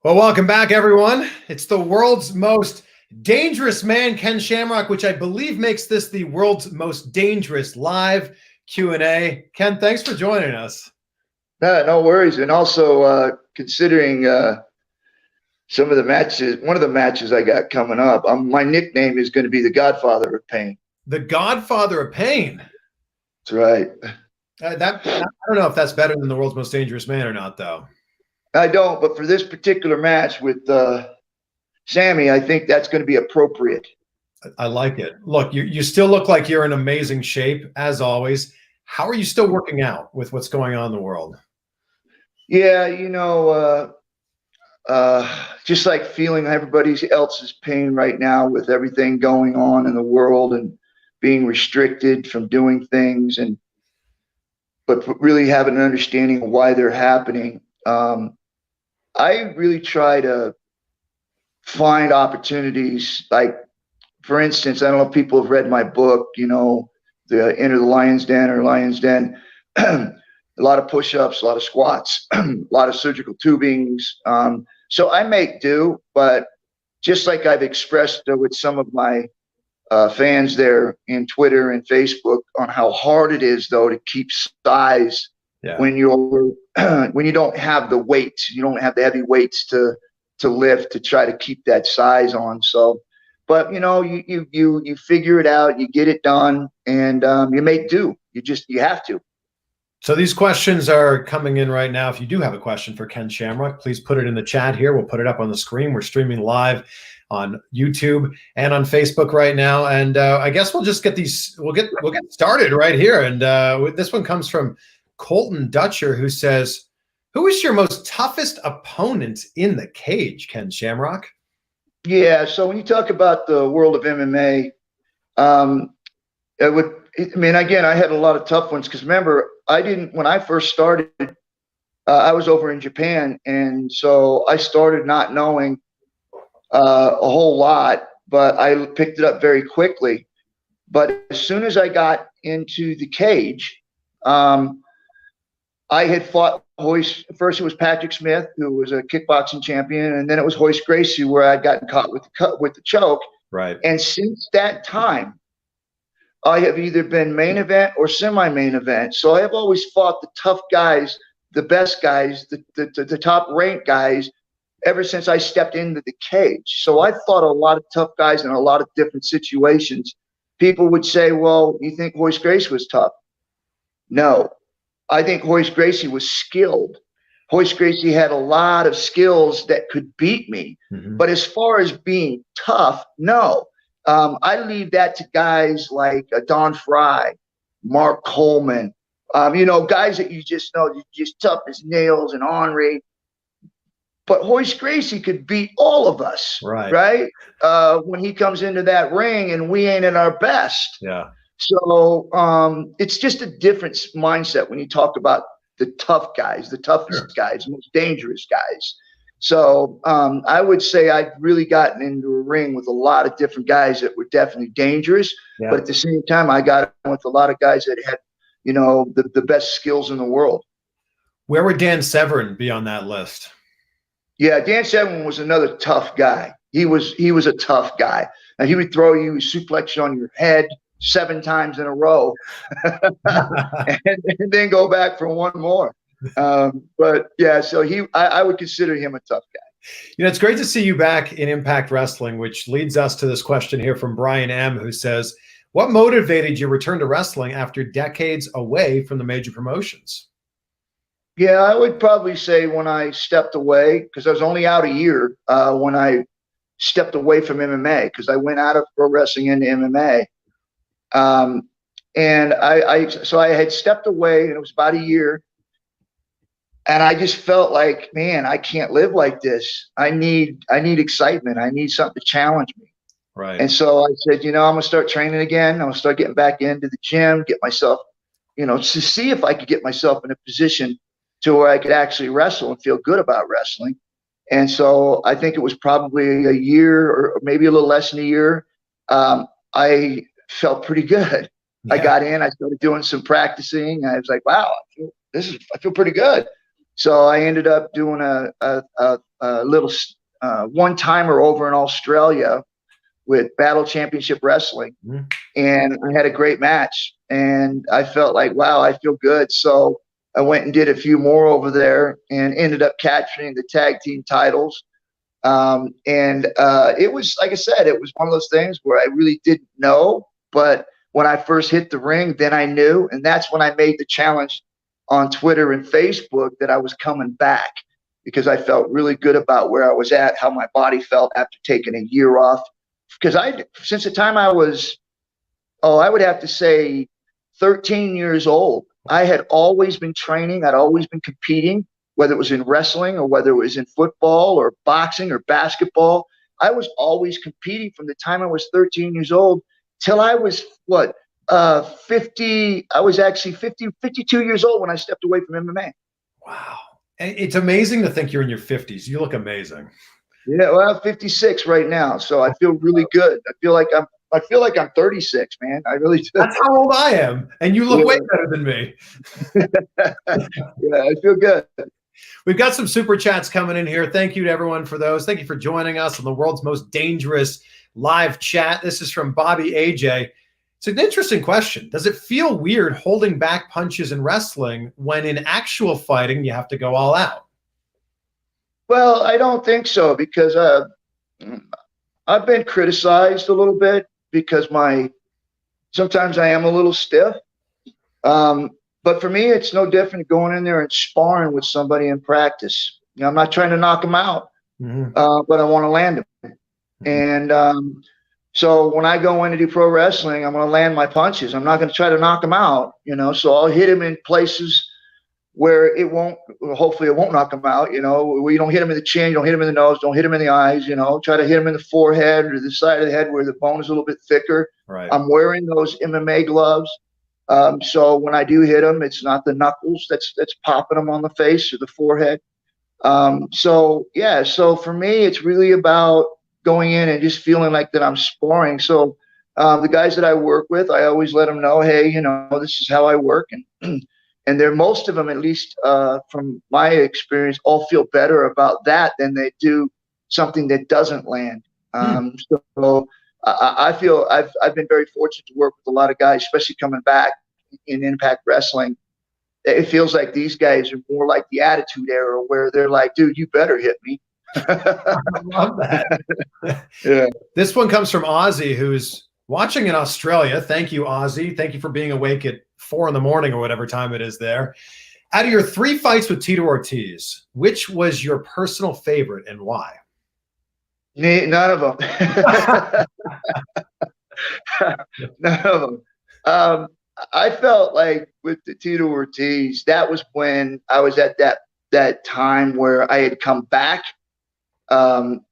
Well, welcome back, everyone. It's the world's most dangerous man, Ken Shamrock, which I believe makes this the world's most dangerous live Q&A. Ken, thanks for joining us. No worries. And also considering some of the matches, one of the matches I got coming up, my nickname is going to be the Godfather of Pain. The Godfather of Pain. That's right. I don't know if that's better than the world's most dangerous man or not, though. I don't, but for this particular match with Sammy, I think that's going to be appropriate. I like it. Look, you still look like you're in amazing shape, as always. How are you still working out with what's going on in the world? Yeah, just like feeling everybody else's pain right now with everything going on in the world and being restricted from doing things, but really having an understanding of why they're happening. I really try to find opportunities. Like, for instance, I don't know if people have read my book, the Enter the Lion's Den or Lion's Den. A lot of push-ups, a lot of squats, a lot of surgical tubings. So I make do, but just like I've expressed with some of my fans there in Twitter and Facebook on how hard it is, though, to keep size when you don't have the weights, you don't have the heavy weights to lift to try to keep that size on. So, but you figure it out, you get it done, and you make do. You have to. So these questions are coming in right now. If you do have a question for Ken Shamrock, please put it in the chat here. We'll put it up on the screen. We're streaming live on YouTube and on Facebook right now. And I guess we'll just get these. We'll get started right here. And this one comes from Colton Dutcher, who says, "Who is your most toughest opponent in the cage, Ken Shamrock?" Yeah. So when you talk about the world of MMA, again, I had a lot of tough ones because remember, when I first started, I was over in Japan. And so I started not knowing a whole lot, but I picked it up very quickly. But as soon as I got into the cage, I had fought Hoist. First, it was Patrick Smith, who was a kickboxing champion. And then it was Hoist Gracie, where I'd gotten caught with the choke. Right. And since that time, I have either been main event or semi-main event. So I have always fought the tough guys, the best guys, the top ranked guys ever since I stepped into the cage. So I fought a lot of tough guys in a lot of different situations. People would say, well, you think Hoist Gracie was tough? No, I think Hoist Gracie was skilled. Hoist Gracie had a lot of skills that could beat me. Mm-hmm. But as far as being tough, no. I leave that to guys like Don Fry, Mark Coleman, guys that you just know, just tough as nails, and Henry. But Hoist Gracie could beat all of us, right? When he comes into that ring and we ain't at our best. Yeah. So it's just a different mindset when you talk about the tough guys, the toughest guys, most dangerous guys. So I would say I'd really gotten into a ring with a lot of different guys that were definitely dangerous. Yeah. But at the same time, I got in with a lot of guys that had, the best skills in the world. Where would Dan Severn be on that list? Yeah, Dan Severn was another tough guy. He was a tough guy. And he would throw you, suplex you on your head 7 times in a row and then go back for one more. But yeah, so I would consider him a tough guy. It's great to see you back in Impact Wrestling, which leads us to this question here from Brian M., who says, what motivated your return to wrestling after decades away from the major promotions? Yeah, I would probably say when I stepped away, because I was only out a year when I stepped away from MMA, because I went out of pro wrestling into MMA. And so I had stepped away, and it was about a year. And I just felt like, man, I can't live like this. I need excitement. I need something to challenge me. Right. And so I said, I'm going to start training again. I'm going to start getting back into the gym, get myself, to see if I could get myself in a position to where I could actually wrestle and feel good about wrestling. And so I think it was probably a year or maybe a little less than a year. I felt pretty good. Yeah. I got in, I started doing some practicing. I was like, wow, I feel pretty good. So I ended up doing a little one-timer over in Australia with Battle Championship Wrestling. Mhm. And I had a great match. And I felt like, wow, I feel good. So I went and did a few more over there and ended up capturing the tag team titles. It was, like I said, it was one of those things where I really didn't know. But when I first hit the ring, then I knew. And that's when I made the challenge on Twitter and Facebook that I was coming back, because I felt really good about where I was at, how my body felt after taking a year off. Because since the time I was, I would have to say 13 years old, I had always been training. I'd always been competing, whether it was in wrestling or whether it was in football or boxing or basketball. I was always competing from the time I was 13 years old till I was 50. I was actually 52 years old when I stepped away from MMA. Wow. It's amazing to think you're in your 50s. You look amazing. Yeah, well, I'm 56 right now, so I feel really good. I feel like I'm 36, man. I really do. That's how old I am, and you look way better than me. Yeah, I feel good. We've got some super chats coming in here. Thank you to everyone for those. Thank you for joining us on the world's most dangerous live chat. This is from Bobby AJ. It's an interesting question. Does it feel weird holding back punches in wrestling when in actual fighting you have to go all out? Well, I don't think so, because I've been criticized a little bit because sometimes I am a little stiff. But for me, it's no different going in there and sparring with somebody in practice. You know, I'm not trying to knock them out, but I want to land them. And so when I go in to do pro wrestling, I'm going to land my punches. I'm not going to try to knock them out, you know. So I'll hit them in places where hopefully it won't knock them out, you know, where you don't hit them in the chin, you don't hit them in the nose, don't hit them in the eyes, you know, try to hit them in the forehead or the side of the head where the bone is a little bit thicker. Right. I'm wearing those MMA gloves. So when I do hit them, it's not the knuckles that's popping them on the face or the forehead. So for me, it's really about going in and just feeling like that I'm sparring. So the guys that I work with, I always let them know, hey, you know, this is how I work. And most of them, at least from my experience, all feel better about that than they do something that doesn't land. So I feel I've been very fortunate to work with a lot of guys, especially coming back in Impact Wrestling. It feels like these guys are more like the Attitude Era, where they're like, dude, you better hit me. I love that. Yeah. This one comes from Ozzy, who's watching in Australia. Thank you, Ozzy. Thank you for being awake at 4 a.m. or whatever time it is there. Out of your 3 fights with Tito Ortiz, which was your personal favorite and why? None of them. None of them. I felt like with the Tito Ortiz, that was when I was at that time where I had come back from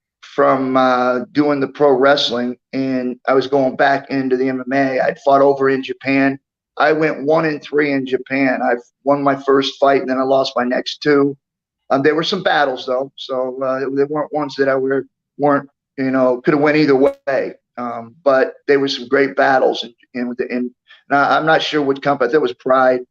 doing the pro wrestling, and I was going back into the MMA. I'd fought over in Japan. I went 1-3 in Japan. I won my first fight, and then I lost my next 2. There were some battles though, so they weren't ones that I weren't, you know, could have went either way. But they were some great battles, and I'm not sure what company. There was Pride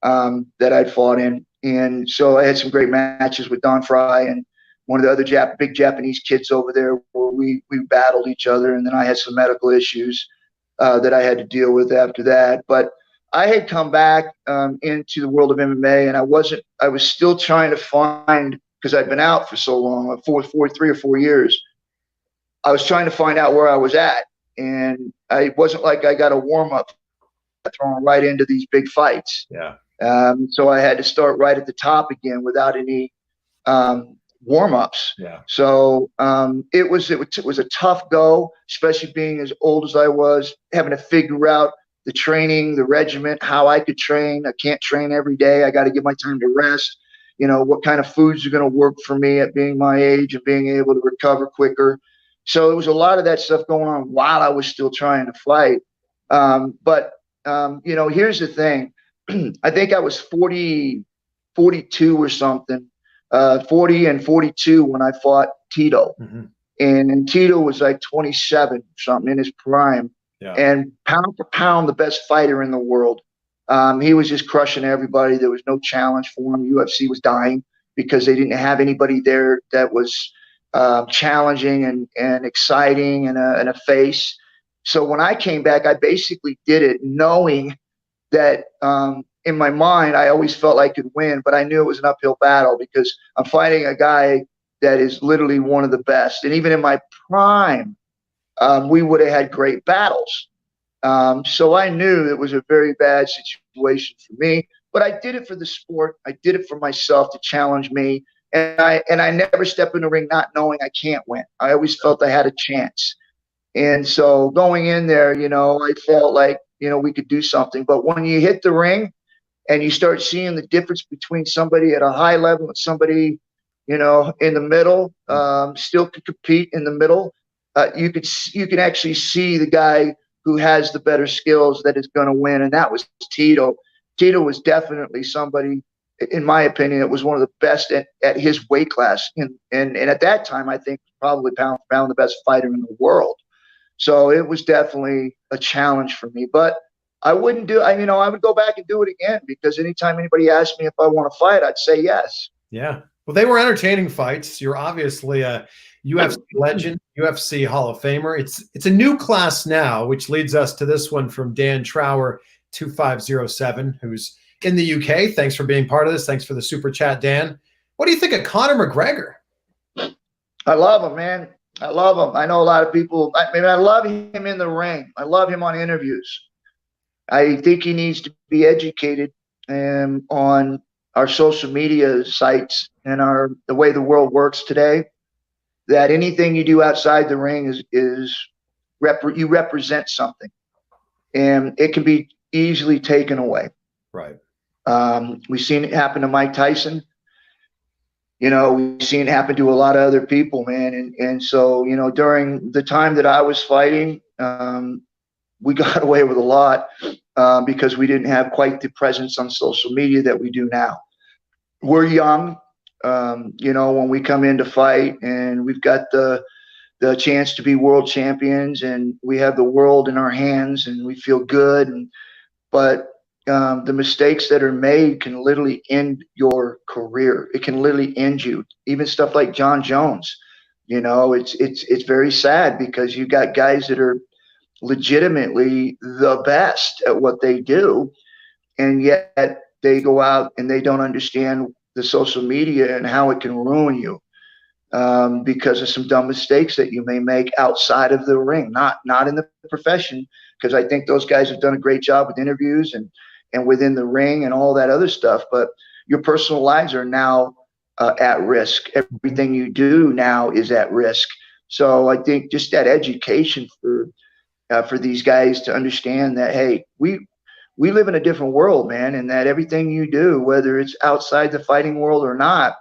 that I'd fought in, and so I had some great matches with Don Fry and one of the other big Japanese kids over there, where we battled each other, and then I had some medical issues that I had to deal with after that. But I had come back into the world of MMA, and I was still trying to find, because I'd been out for so long, 3 or 4 years. I was trying to find out where I was at, and it wasn't like I got a warm up thrown right into these big fights. Yeah. So I had to start right at the top again without any warm-ups. Yeah. So it was a tough go, especially being as old as I was, having to figure out the training, the regiment, how I could train. I can't train every day. I got to give my time to rest. You know, what kind of foods are going to work for me at being my age and being able to recover quicker. So it was a lot of that stuff going on while I was still trying to fight. But you know, here's the thing. I think I was 42 or something, 40 and 42 when I fought Tito. And Tito was like 27 or something in his prime. Yeah. And pound for pound, the best fighter in the world. He was just crushing everybody. There was no challenge for him. UFC was dying because they didn't have anybody there that was challenging and exciting and a face. So when I came back, I basically did it knowing that in my mind, I always felt I could win, but I knew it was an uphill battle because I'm fighting a guy that is literally one of the best. And even in my prime, we would have had great battles. So I knew it was a very bad situation for me, but I did it for the sport. I did it for myself to challenge me. And I never step in the ring not knowing I can't win. I always felt I had a chance. And so going in there, I felt like, we could do something. But when you hit the ring and you start seeing the difference between somebody at a high level and somebody, in the middle, still can compete in the middle, you can actually see the guy who has the better skills that is going to win. And that was Tito. Tito was definitely somebody, in my opinion, that was one of the best at his weight class. And at that time, I think probably pound for pound the best fighter in the world. So it was definitely a challenge for me, but I wouldn't do, I would go back and do it again because anytime anybody asked me if I want to fight, I'd say yes. Yeah. Well, they were entertaining fights. You're obviously a UFC legend, UFC Hall of Famer. It's a new class now, which leads us to this one from Dan Trower 2507, who's in the UK. Thanks for being part of this. Thanks for the super chat, Dan. What do you think of Conor McGregor? I love him, man. I love him. I know a lot of people. I love him in the ring. I love him on interviews. I think he needs to be educated on our social media sites and the way the world works today. That anything you do outside the ring you represent something, and it can be easily taken away. Right. We've seen it happen to Mike Tyson. We've seen it happen to a lot of other people, man. And so, during the time that I was fighting, we got away with a lot because we didn't have quite the presence on social media that we do now. We're young, when we come in to fight and we've got the chance to be world champions and we have the world in our hands and we feel good. But the mistakes that are made can literally end your career. It can literally end you. Even stuff like John Jones, it's very sad because you got guys that are legitimately the best at what they do, and yet they go out and they don't understand the social media and how it can ruin you because of some dumb mistakes that you may make outside of the ring, not in the profession, because I think those guys have done a great job with interviews and within the ring and all that other stuff. But your personal lives are now at risk. Everything you do now is at risk. So I think just that education for these guys to understand that, hey, we live in a different world, man, and that everything you do, whether it's outside the fighting world or not,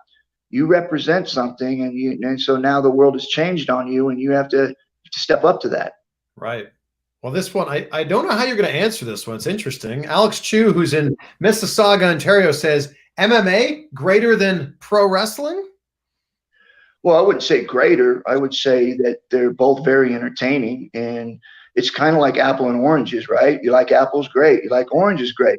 you represent something, and so now the world has changed on you, and you have to step up to that. Right. Well, this one, I don't know how you're going to answer this one. It's interesting. Alex Chu, who's in Mississauga, Ontario, says, MMA greater than pro wrestling? Well, I wouldn't say greater. I would say that they're both very entertaining, and it's kind of like apple and oranges, right? You like apples, great. You like oranges, great.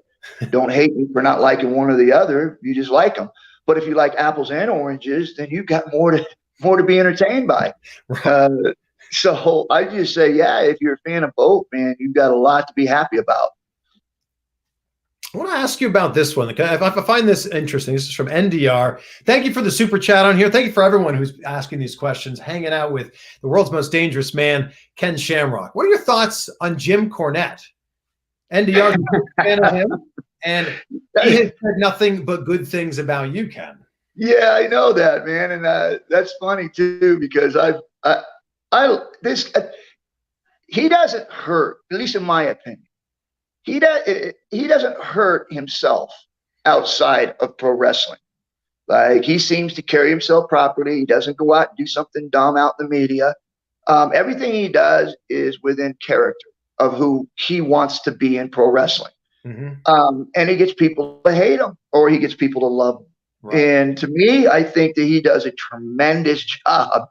Don't hate me for not liking one or the other. You just like them. But if you like apples and oranges, then you've got more to be entertained by. So I just say, yeah, if you're a fan of both, man, you've got a lot to be happy about. I want to ask you about this one. I find this interesting. This is from NDR. Thank you for the super chat on here. Thank you for everyone who's asking these questions, hanging out with the world's most dangerous man, Ken Shamrock. What are your thoughts on Jim Cornette? NDR is a fan of him, and he has said nothing but good things about you, Ken. Yeah, I know that, man, and that's funny too because he doesn't hurt, at least in my opinion. He doesn't hurt himself outside of pro wrestling. Like, he seems to carry himself properly. He doesn't go out and do something dumb out in the media. Everything he does is within character of who he wants to be in pro wrestling. Mm-hmm. And he gets people to hate him or he gets people to love him. Right. And to me, I think that he does a tremendous job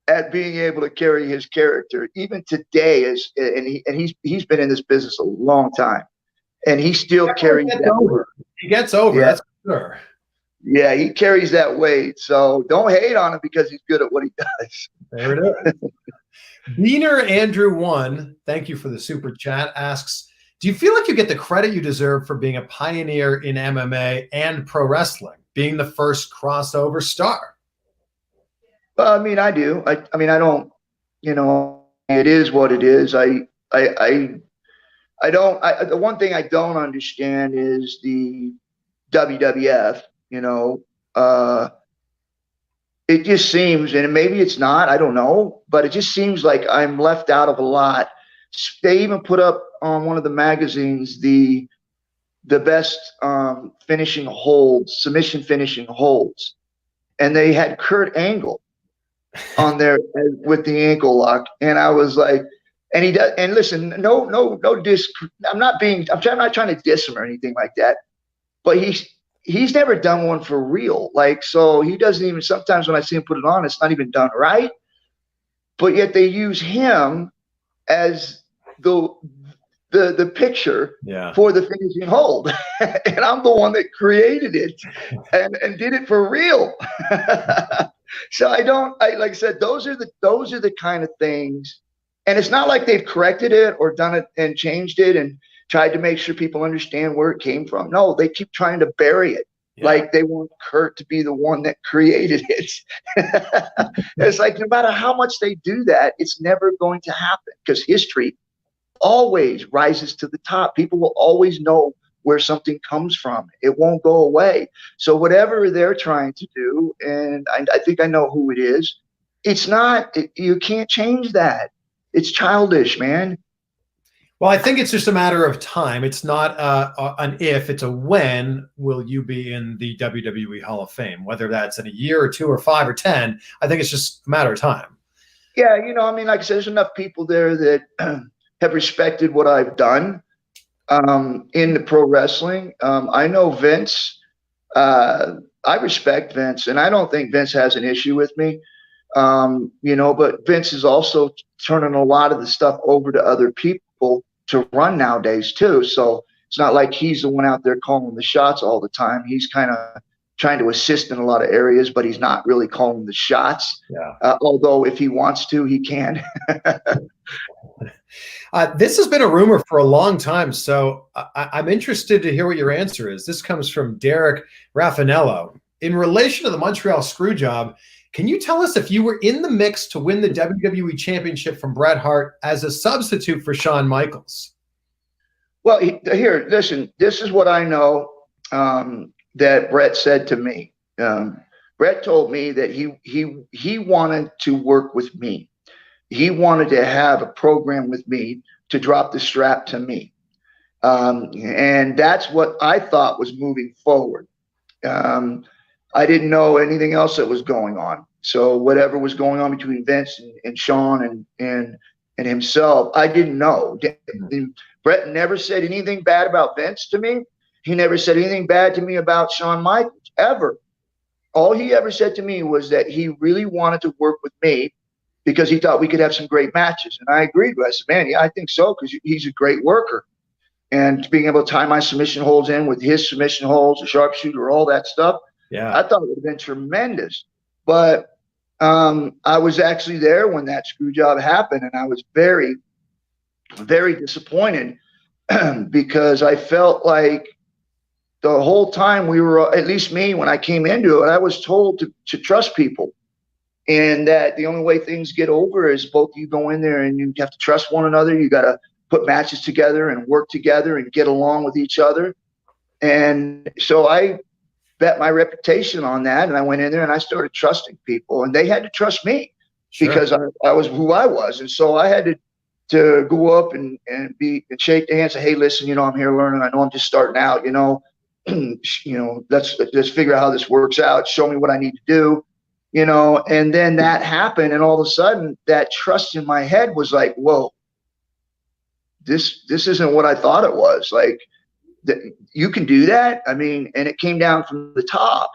at being able to carry his character. Even today, he's been in this business a long time. and he still carries that weight. He gets over, yeah. that's for sure. Yeah, he carries that weight. So don't hate on him because he's good at what he does. There it is. Beaner Andrew 1, thank you for the super chat, asks, do you feel like you get the credit you deserve for being a pioneer in MMA and pro wrestling, being the first crossover star? Well, I mean, I do. I mean, I don't, you know, it is what it is. The one thing I don't understand is the WWF, you know, it just seems, and maybe it's not, I don't know, but it just seems like I'm left out of a lot. They even put up on one of the magazines the best finishing holds, submission finishing holds, and they had Kurt Angle on there with the ankle lock, and I was like, and he does. And listen, no I'm not trying to diss him or anything like that, but he's never done one for real. Like, so he doesn't even, sometimes when I see him put it on, it's not even done right. But yet they use him as the picture for the finishing hold. And I'm the one that created it and did it for real. So like I said, those are the kind of things. And it's not like they've corrected it or done it and changed it and tried to make sure people understand where it came from. No, they keep trying to bury it. Yeah. Like they want Kurt to be the one that created it. It's like, no matter how much they do that, it's never going to happen, because history always rises to the top. People will always know where something comes from. It won't go away. So whatever they're trying to do, and I think I know who it is, you can't change that. It's childish, man. Well, I think it's just a matter of time. It's not an if, it's a when will you be in the WWE Hall of Fame, whether that's in a year or 2 or 5 or 10. I think it's just a matter of time. Yeah, you know, I mean, like I said, there's enough people there that have respected what I've done in the pro wrestling. I know Vince. I respect Vince, and I don't think Vince has an issue with me. You know, but Vince is also turning a lot of the stuff over to other people to run nowadays too. So it's not like he's the one out there calling the shots all the time. He's kind of trying to assist in a lot of areas, but he's not really calling the shots. Yeah. Although if he wants to, he can. This has been a rumor for a long time, so I'm interested to hear what your answer is. This comes from Derek Raffanello. In relation to the Montreal Screwjob, can you tell us if you were in the mix to win the WWE Championship from Bret Hart as a substitute for Shawn Michaels? Well, here, listen, this is what I know that Bret said to me. Bret told me that he wanted to work with me. He wanted to have a program with me to drop the strap to me. And that's what I thought was moving forward. I didn't know anything else that was going on. So whatever was going on between Vince and Shawn and himself, I didn't know. Bret never said anything bad about Vince to me. He never said anything bad to me about Shawn Michaels, ever. All he ever said to me was that he really wanted to work with me because he thought we could have some great matches. And I agreed with him. I said, man, yeah, I think so, because he's a great worker. And being able to tie my submission holds in with his submission holds, a sharpshooter, all that stuff, yeah, I thought it would have been tremendous. But I was actually there when that screw job happened, and I was very, very disappointed because I felt like the whole time we were, at least me, when I came into it, I was told to trust people, and that the only way things get over is both you go in there and you have to trust one another. You got to put matches together and work together and get along with each other. And so I bet my reputation on that, and I went in there and I started trusting people, and they had to trust me. Sure. Because I was who I was. And so I had to go up and shake the hand and say, hey, listen, you know, I'm here learning. I know I'm just starting out, you know, let's figure out how this works out. Show me what I need to do, you know. And then that happened, and all of a sudden that trust in my head was like, whoa, this isn't what I thought it was. Like, you can do that? I mean, and it came down from the top.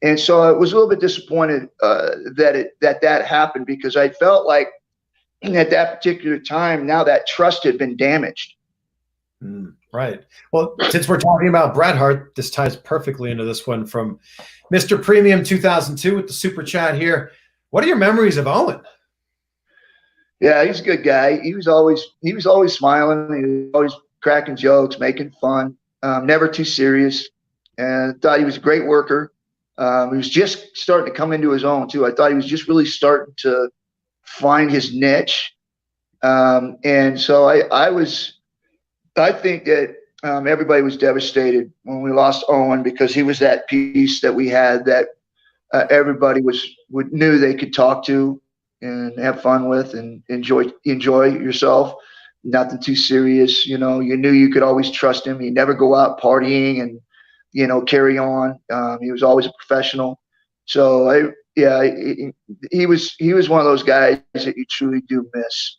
And so I was a little bit disappointed that happened, because I felt like at that particular time, now that trust had been damaged. Right. Well, since we're talking about Bret Hart, this ties perfectly into this one from Mr. Premium 2002 with the super chat here. What are your memories of Owen? Yeah, he's a good guy. He was always smiling. He was always cracking jokes, making fun. Never too serious. And I thought he was a great worker. He was just starting to come into his own too. I thought he was just really starting to find his niche. And so I think that everybody was devastated when we lost Owen, because he was that piece that we had that everybody knew they could talk to and have fun with and enjoy yourself. Nothing too serious. You knew you could always trust him. He'd never go out partying and, carry on. He was always a professional. So he was one of those guys that you truly do miss.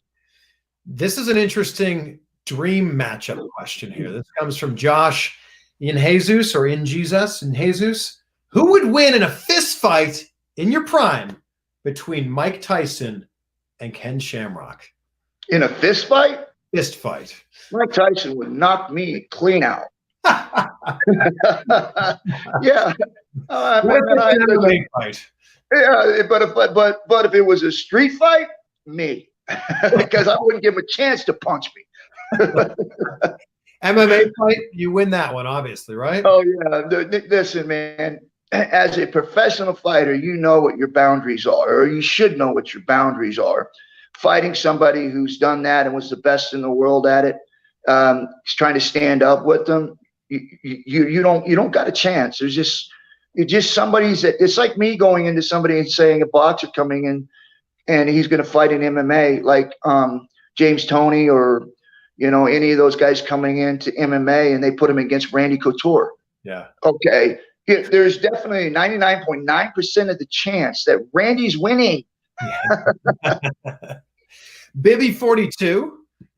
This is an interesting dream matchup question here. This comes from Josh in Jesus. Who would win in a fist fight in your prime between Mike Tyson and Ken Shamrock? In a fist fight? Fist fight. Mike Tyson would knock me clean out. Yeah. Fight. Yeah, but if it was a street fight, me. Because I wouldn't give him a chance to punch me. MMA fight, you win that one, obviously, right? Oh yeah. Listen, man. As a professional fighter, you know what your boundaries are, or you should know what your boundaries are. Fighting somebody who's done that and was the best in the world at it, he's trying to stand up with them. You don't got a chance. You're just somebody's that it's like me going into somebody and saying a boxer coming in and he's going to fight in MMA, like James Toney or any of those guys coming into MMA and they put him against Randy Couture. Yeah. Okay. There's definitely 99.9% of the chance that Randy's winning. Bibby42,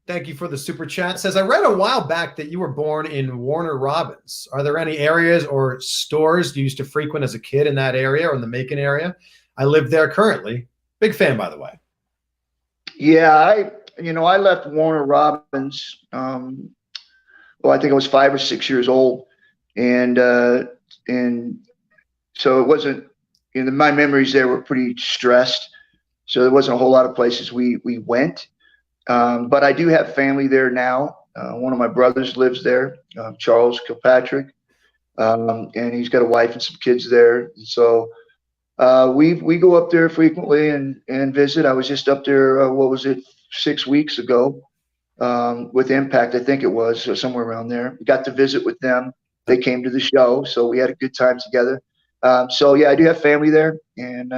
thank you for the super chat, says, I read a while back that you were born in Warner Robins. Are there any areas or stores you used to frequent as a kid in that area or in the Macon area? I live there currently. Big fan, by the way. Yeah, I left Warner Robins. I think I was 5 or 6 years old. And so it wasn't, my memories there were pretty stressed. So there wasn't a whole lot of places we went. But I do have family there now. One of my brothers lives there, Charles Kilpatrick. And he's got a wife and some kids there. So we go up there frequently and visit. I was just up there, 6 weeks ago with Impact, I think it was, or somewhere around there. We got to visit with them. They came to the show, so we had a good time together. So yeah, I do have family there, and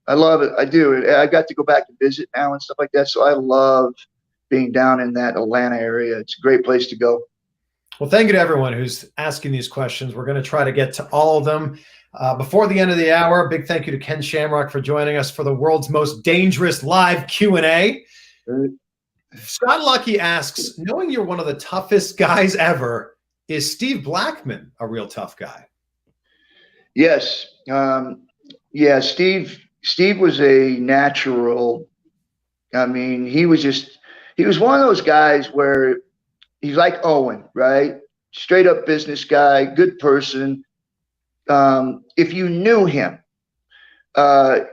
I love it. I do. I got to go back and visit now and stuff like that. So I love being down in that Atlanta area. It's a great place to go. Well, thank you to everyone who's asking these questions. We're going to try to get to all of them before the end of the hour. Big thank you to Ken Shamrock for joining us for the world's most dangerous live Q&A. Scott Lucky asks, knowing you're one of the toughest guys ever, is Steve Blackman a real tough guy? Yes. Steve was a natural. I mean, he was one of those guys where he's like Owen, right? Straight up business guy, good person. If you knew him,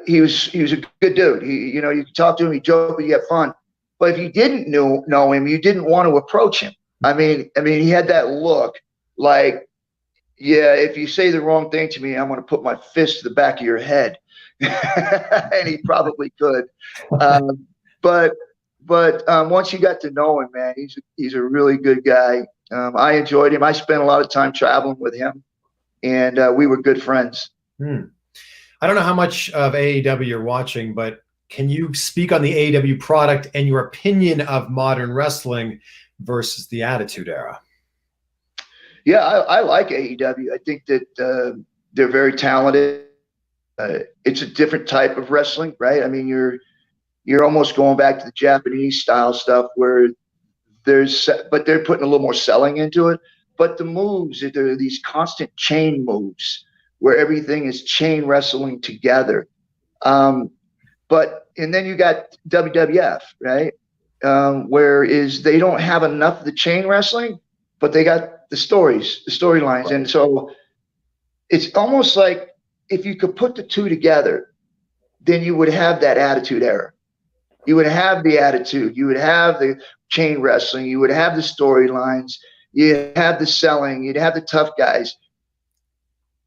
he was a good dude. You could talk to him, he joked, you have fun. But if you didn't know him, you didn't want to approach him. I mean, he had that look like, yeah, if you say the wrong thing to me, I'm going to put my fist to the back of your head. And he probably could. But once you got to know him, man, he's a really good guy. I enjoyed him. I spent a lot of time traveling with him, and we were good friends. I don't know how much of AEW you're watching, but can you speak on the AEW product and your opinion of modern wrestling versus the Attitude Era? Yeah, I like AEW. I think that they're very talented. It's a different type of wrestling, right? I mean, you're almost going back to the Japanese style stuff where but they're putting a little more selling into it. But the moves, they're these constant chain moves where everything is chain wrestling together. And then you got WWF, right? Whereas they don't have enough of the chain wrestling, but they got the storylines. Right. And so it's almost like if you could put the two together, then you would have that Attitude Era. You would have the attitude. You would have the chain wrestling. You would have the storylines. You'd have the selling. You'd have the tough guys.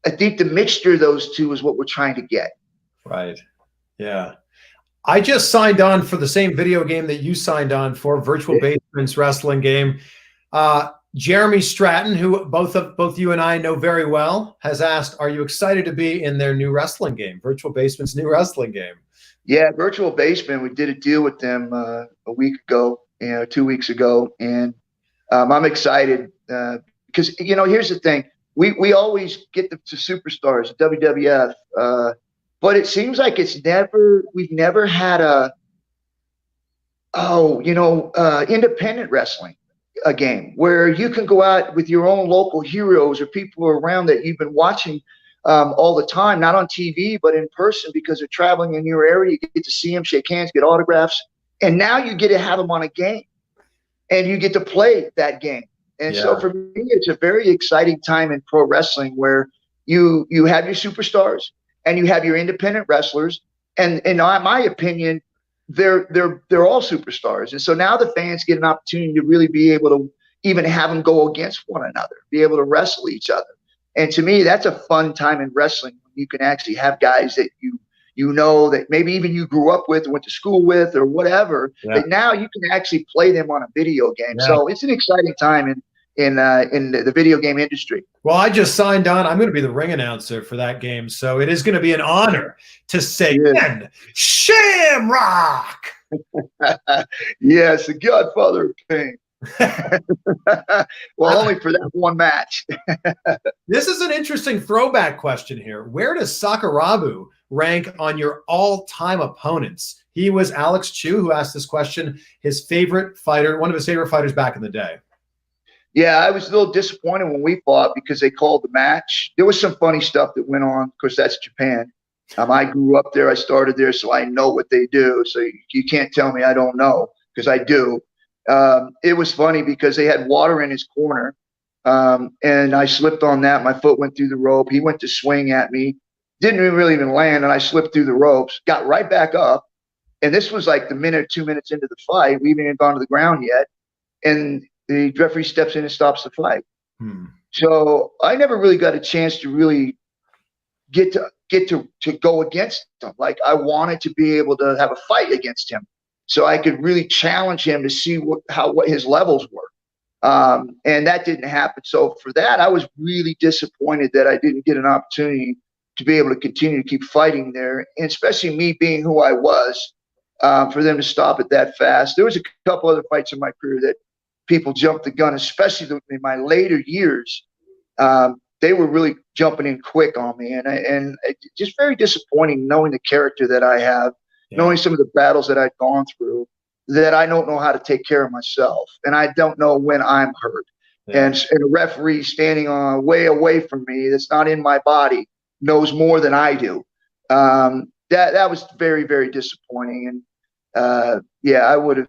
I think the mixture of those two is what we're trying to get. Right. Yeah. I just signed on for the same video game that you signed on for, Virtual Basements wrestling game. Jeremy Stratton, who both you and I know very well, has asked, are you excited to be in their new wrestling game, Virtual Basement's new wrestling game? Yeah, Virtual Basement, we did a deal with them a week ago, 2 weeks ago, and I'm excited because, here's the thing. We always get to superstars, WWF, but it seems like we've never had independent wrestling, a game where you can go out with your own local heroes or people around that you've been watching all the time, not on TV, but in person because they're traveling in your area. You get to see them, shake hands, get autographs. And now you get to have them on a game and you get to play that game. And so for me, it's a very exciting time in pro wrestling where you have your superstars and you have your independent wrestlers. And in my opinion, they're all superstars. And so now the fans get an opportunity to really be able to even have them go against one another, be able to wrestle each other. And to me, that's a fun time in wrestling. You can actually have guys that you know that maybe even you grew up with, or went to school with, or whatever. But now you can actually play them on a video game. Yeah. So it's an exciting time in the video game industry. Well, I just signed on. I'm going to be the ring announcer for that game, so it is going to be an honor to say, Shamrock. Yes, the Godfather of Pain. Well, only for that one match. This is an interesting throwback question here. Where does Sakuraba rank on your all-time opponents? He was Alex Chu, who asked this question. His favorite fighter, one of his favorite fighters back in the day. Yeah, I was a little disappointed when we fought because they called the match. There was some funny stuff that went on. Of course, that's Japan. I grew up there. I started there, so I know what they do. So you can't tell me I don't know because I do. It was funny because they had water in his corner, and I slipped on that. My foot went through the rope. He went to swing at me. Didn't really even land, and I slipped through the ropes. Got right back up, and this was like the minute, 2 minutes into the fight. We even hadn't gone to the ground yet, and the referee steps in and stops the fight. So I never really got a chance to really get to go against him. Like I wanted to be able to have a fight against him, so I could really challenge him to see what his levels were. And that didn't happen. So for that, I was really disappointed that I didn't get an opportunity to be able to continue to keep fighting there, and especially me being who I was, for them to stop it that fast. There was a couple other fights in my career that people jumped the gun, especially in my later years. They were really jumping in quick on me, and just very disappointing knowing the character that I have, knowing some of the battles that I've gone through, that I don't know how to take care of myself, and I don't know when I'm hurt. And a referee standing way away from me that's not in my body knows more than I do. That was very, very disappointing. And I would have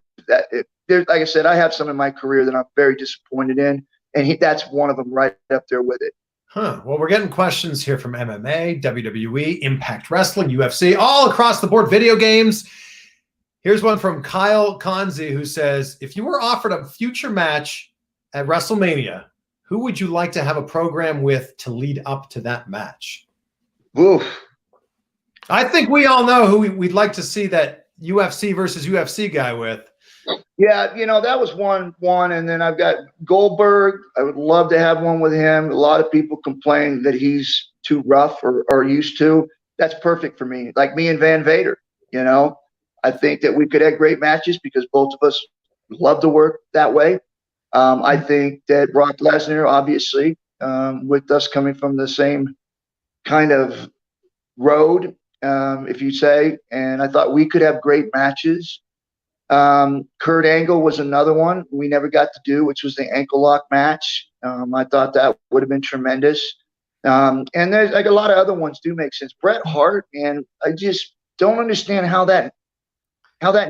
like I said, I have some in my career that I'm very disappointed in, and that's one of them right up there with it. Well, we're getting questions here from MMA, WWE, Impact Wrestling, UFC, all across the board, video games. Here's one from Kyle Konzi, who says, if you were offered a future match at WrestleMania, who would you like to have a program with to lead up to that match? Oof. I think we all know who we'd like to see that UFC versus UFC guy with. Yeah, that was one, and then I've got Goldberg. I would love to have one with him. A lot of people complain that he's too rough or used to. That's perfect for me. Like me and Van Vader, I think that we could have great matches because both of us love to work that way. I think that Brock Lesnar, obviously, with us coming from the same kind of road, if you say, and I thought we could have great matches. Kurt Angle was another one we never got to do, which was the ankle lock match. I thought that would have been tremendous. And there's like a lot of other ones do make sense. Bret Hart, and I just don't understand how that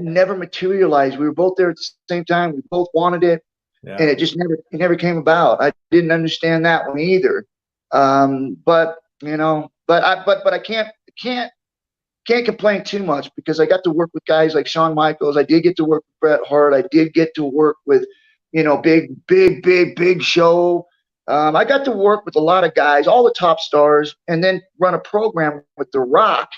never materialized. We were both there at the same time. We both wanted it. and it never came about. I didn't understand that one either. But I can't complain too much because I got to work with guys like Shawn Michaels. I did get to work with Bret Hart. I did get to work with, big show. I got to work with a lot of guys, all the top stars, and then run a program with The Rock.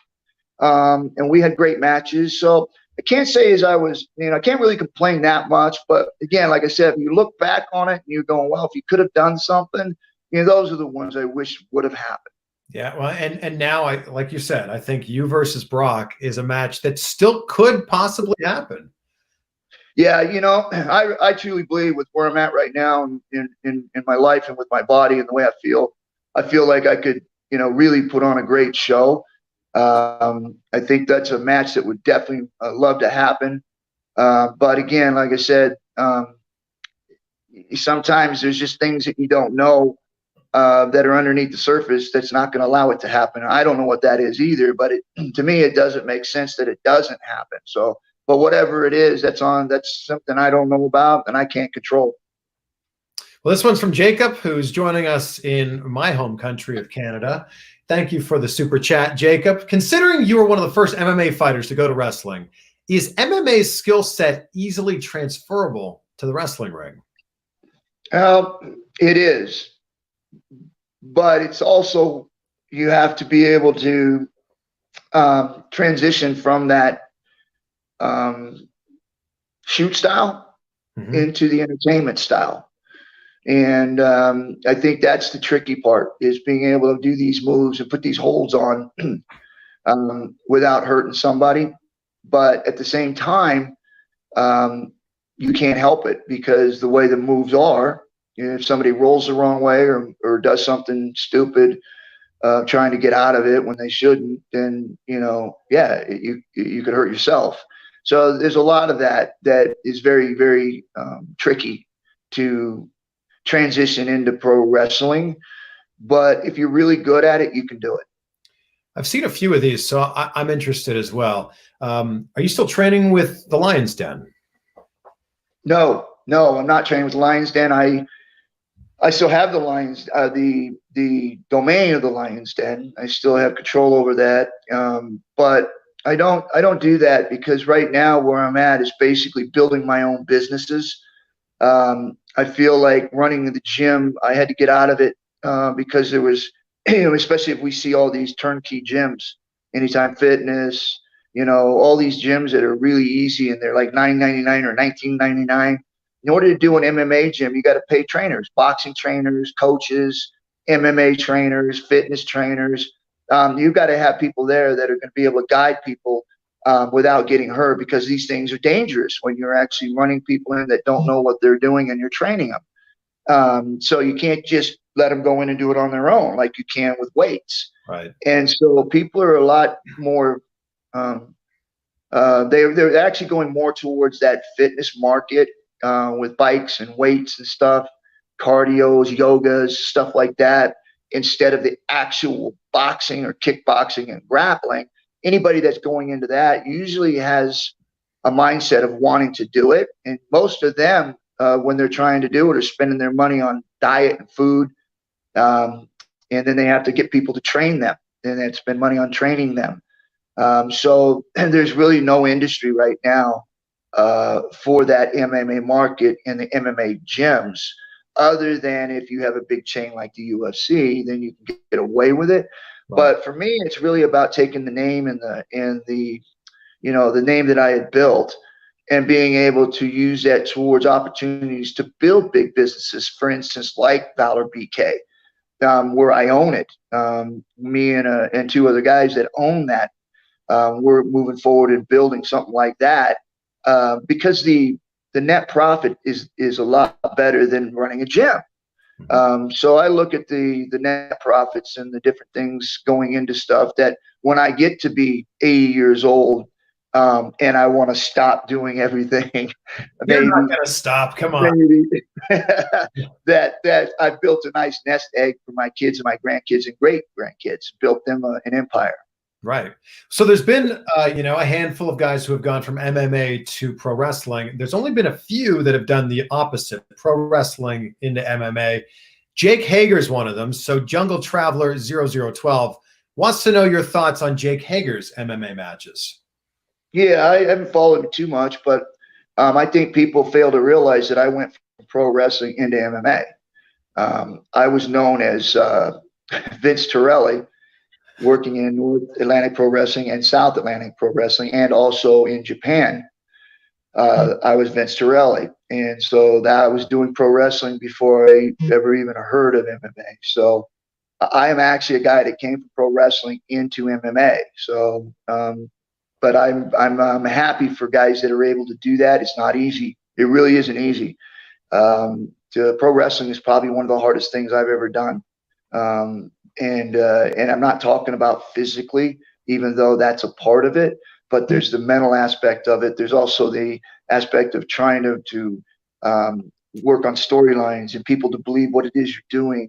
And we had great matches. So I can't say I can't really complain that much. But again, like I said, if you look back on it and you're going, well, if you could have done something, those are the ones I wish would have happened. Yeah, well, and now, like you said, I think you versus Brock is a match that still could possibly happen. Yeah, I truly believe with where I'm at right now in my life and with my body and the way I feel like I could, really put on a great show. I think that's a match that would definitely love to happen. But again, like I said, sometimes there's just things that you don't know that are underneath the surface that's not going to allow it to happen. I don't know what that is either, but to me, it doesn't make sense that it doesn't happen. So, but whatever it is, that's something I don't know about and I can't control. Well, this one's from Jacob, who's joining us in my home country of Canada. Thank you for the super chat, Jacob. Considering you were one of the first MMA fighters to go to wrestling, is MMA's skill set easily transferable to the wrestling ring? It is. But it's also, you have to be able to transition from that shoot style into the entertainment style. And I think that's the tricky part, is being able to do these moves and put these holds on without hurting somebody. But at the same time, you can't help it because the way the moves are, if somebody rolls the wrong way or does something stupid, trying to get out of it when they shouldn't, then, you could hurt yourself. So there's a lot of that is very, very tricky to transition into pro wrestling. But if you're really good at it, you can do it. I've seen a few of these, so I'm interested as well. Are you still training with the Lion's Den? No, I'm not training with the Lion's Den. I still have the Lions, the domain of the Lion's Den. I still have control over that. But I don't do that because right now where I'm at is basically building my own businesses. I feel like running the gym, I had to get out of it because there was, especially if we see all these turnkey gyms, Anytime Fitness, all these gyms that are really easy and they're like $9.99 or $19.99. In order to do an MMA gym, you got to pay trainers, boxing trainers, coaches, MMA trainers, fitness trainers. You've got to have people there that are going to be able to guide people without getting hurt, because these things are dangerous when you're actually running people in that don't know what they're doing and you're training them. So you can't just let them go in and do it on their own like you can with weights. Right. And so people are a lot more they're actually going more towards that fitness market with bikes and weights and stuff, cardios, yogas, stuff like that, instead of the actual boxing or kickboxing and grappling. Anybody that's going into that usually has a mindset of wanting to do it. And most of them, when they're trying to do it, are spending their money on diet and food. And then they have to get people to train them. Then they have to spend money on training them. So there's really no industry right now for that MMA market and the MMA gyms, other than if you have a big chain like the UFC, then you can get away with it. Right. But for me, it's really about taking the name and the name that I had built and being able to use that towards opportunities to build big businesses. For instance, like Valor BK, where I own it. Me and two other guys that own that. We're moving forward and building something like that because the net profit is a lot better than running a gym. So I look at the net profits and the different things going into stuff that when I get to be 80 years old and I want to stop doing everything, you're not going to stop. Come on. that I built a nice nest egg for my kids and my grandkids and great grandkids, built them an empire. Right. So there's been, a handful of guys who have gone from MMA to pro wrestling. There's only been a few that have done the opposite, pro wrestling into MMA. Jake Hager's one of them. So Jungle Traveler 0012 wants to know your thoughts on Jake Hager's MMA matches. Yeah, I haven't followed it too much, but I think people fail to realize that I went from pro wrestling into MMA. I was known as Vince Torelli, working in North Atlantic Pro Wrestling and South Atlantic Pro Wrestling, and also in Japan. I was Vince Torelli. And so that I was doing pro wrestling before I ever even heard of MMA. So I am actually a guy that came from pro wrestling into MMA. So, but I'm happy for guys that are able to do that. It's not easy. It really isn't easy. Pro wrestling is probably one of the hardest things I've ever done. And I'm not talking about physically, even though that's a part of it, but there's the mental aspect of it. There's also the aspect of trying to work on storylines and people to believe what it is you're doing.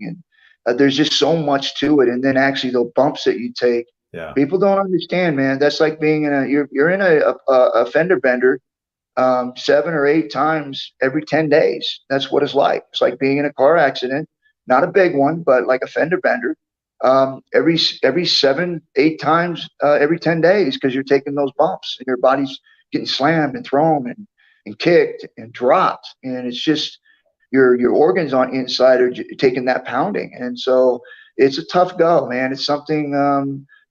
And there's just so much to it. And then actually the bumps that you take, people don't understand, man. That's like being you're in a fender bender 7 or 8 times every 10 days. That's what it's like. It's like being in a car accident, not a big one, but like a fender bender. Every 7, 8 times every 10 days, because you're taking those bumps and your body's getting slammed and thrown and kicked and dropped, and it's just your organs on inside are taking that pounding. And so it's a tough go, man. It's something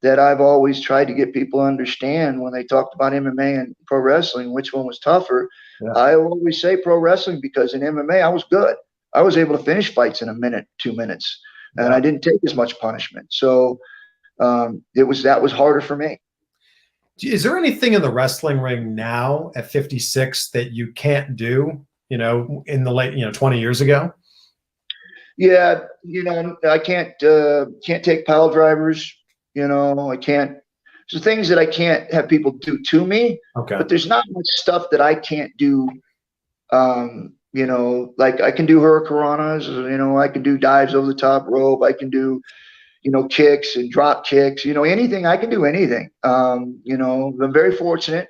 that I've always tried to get people to understand when they talked about MMA and pro wrestling, which one was tougher. I always say pro wrestling, because in MMA I was good. I was able to finish fights in a minute, 2 minutes. And I didn't take as much punishment. So that was harder for me. Is there anything in the wrestling ring now at 56 that you can't do, in the late, 20 years ago? Yeah. I can't take pile drivers. I can't. There's things that I can't have people do to me. Okay. But there's not much stuff that I can't do. Like I can do hurricanranas, I can do dives over the top rope. I can do, kicks and drop kicks, anything. I can do anything. I'm very fortunate,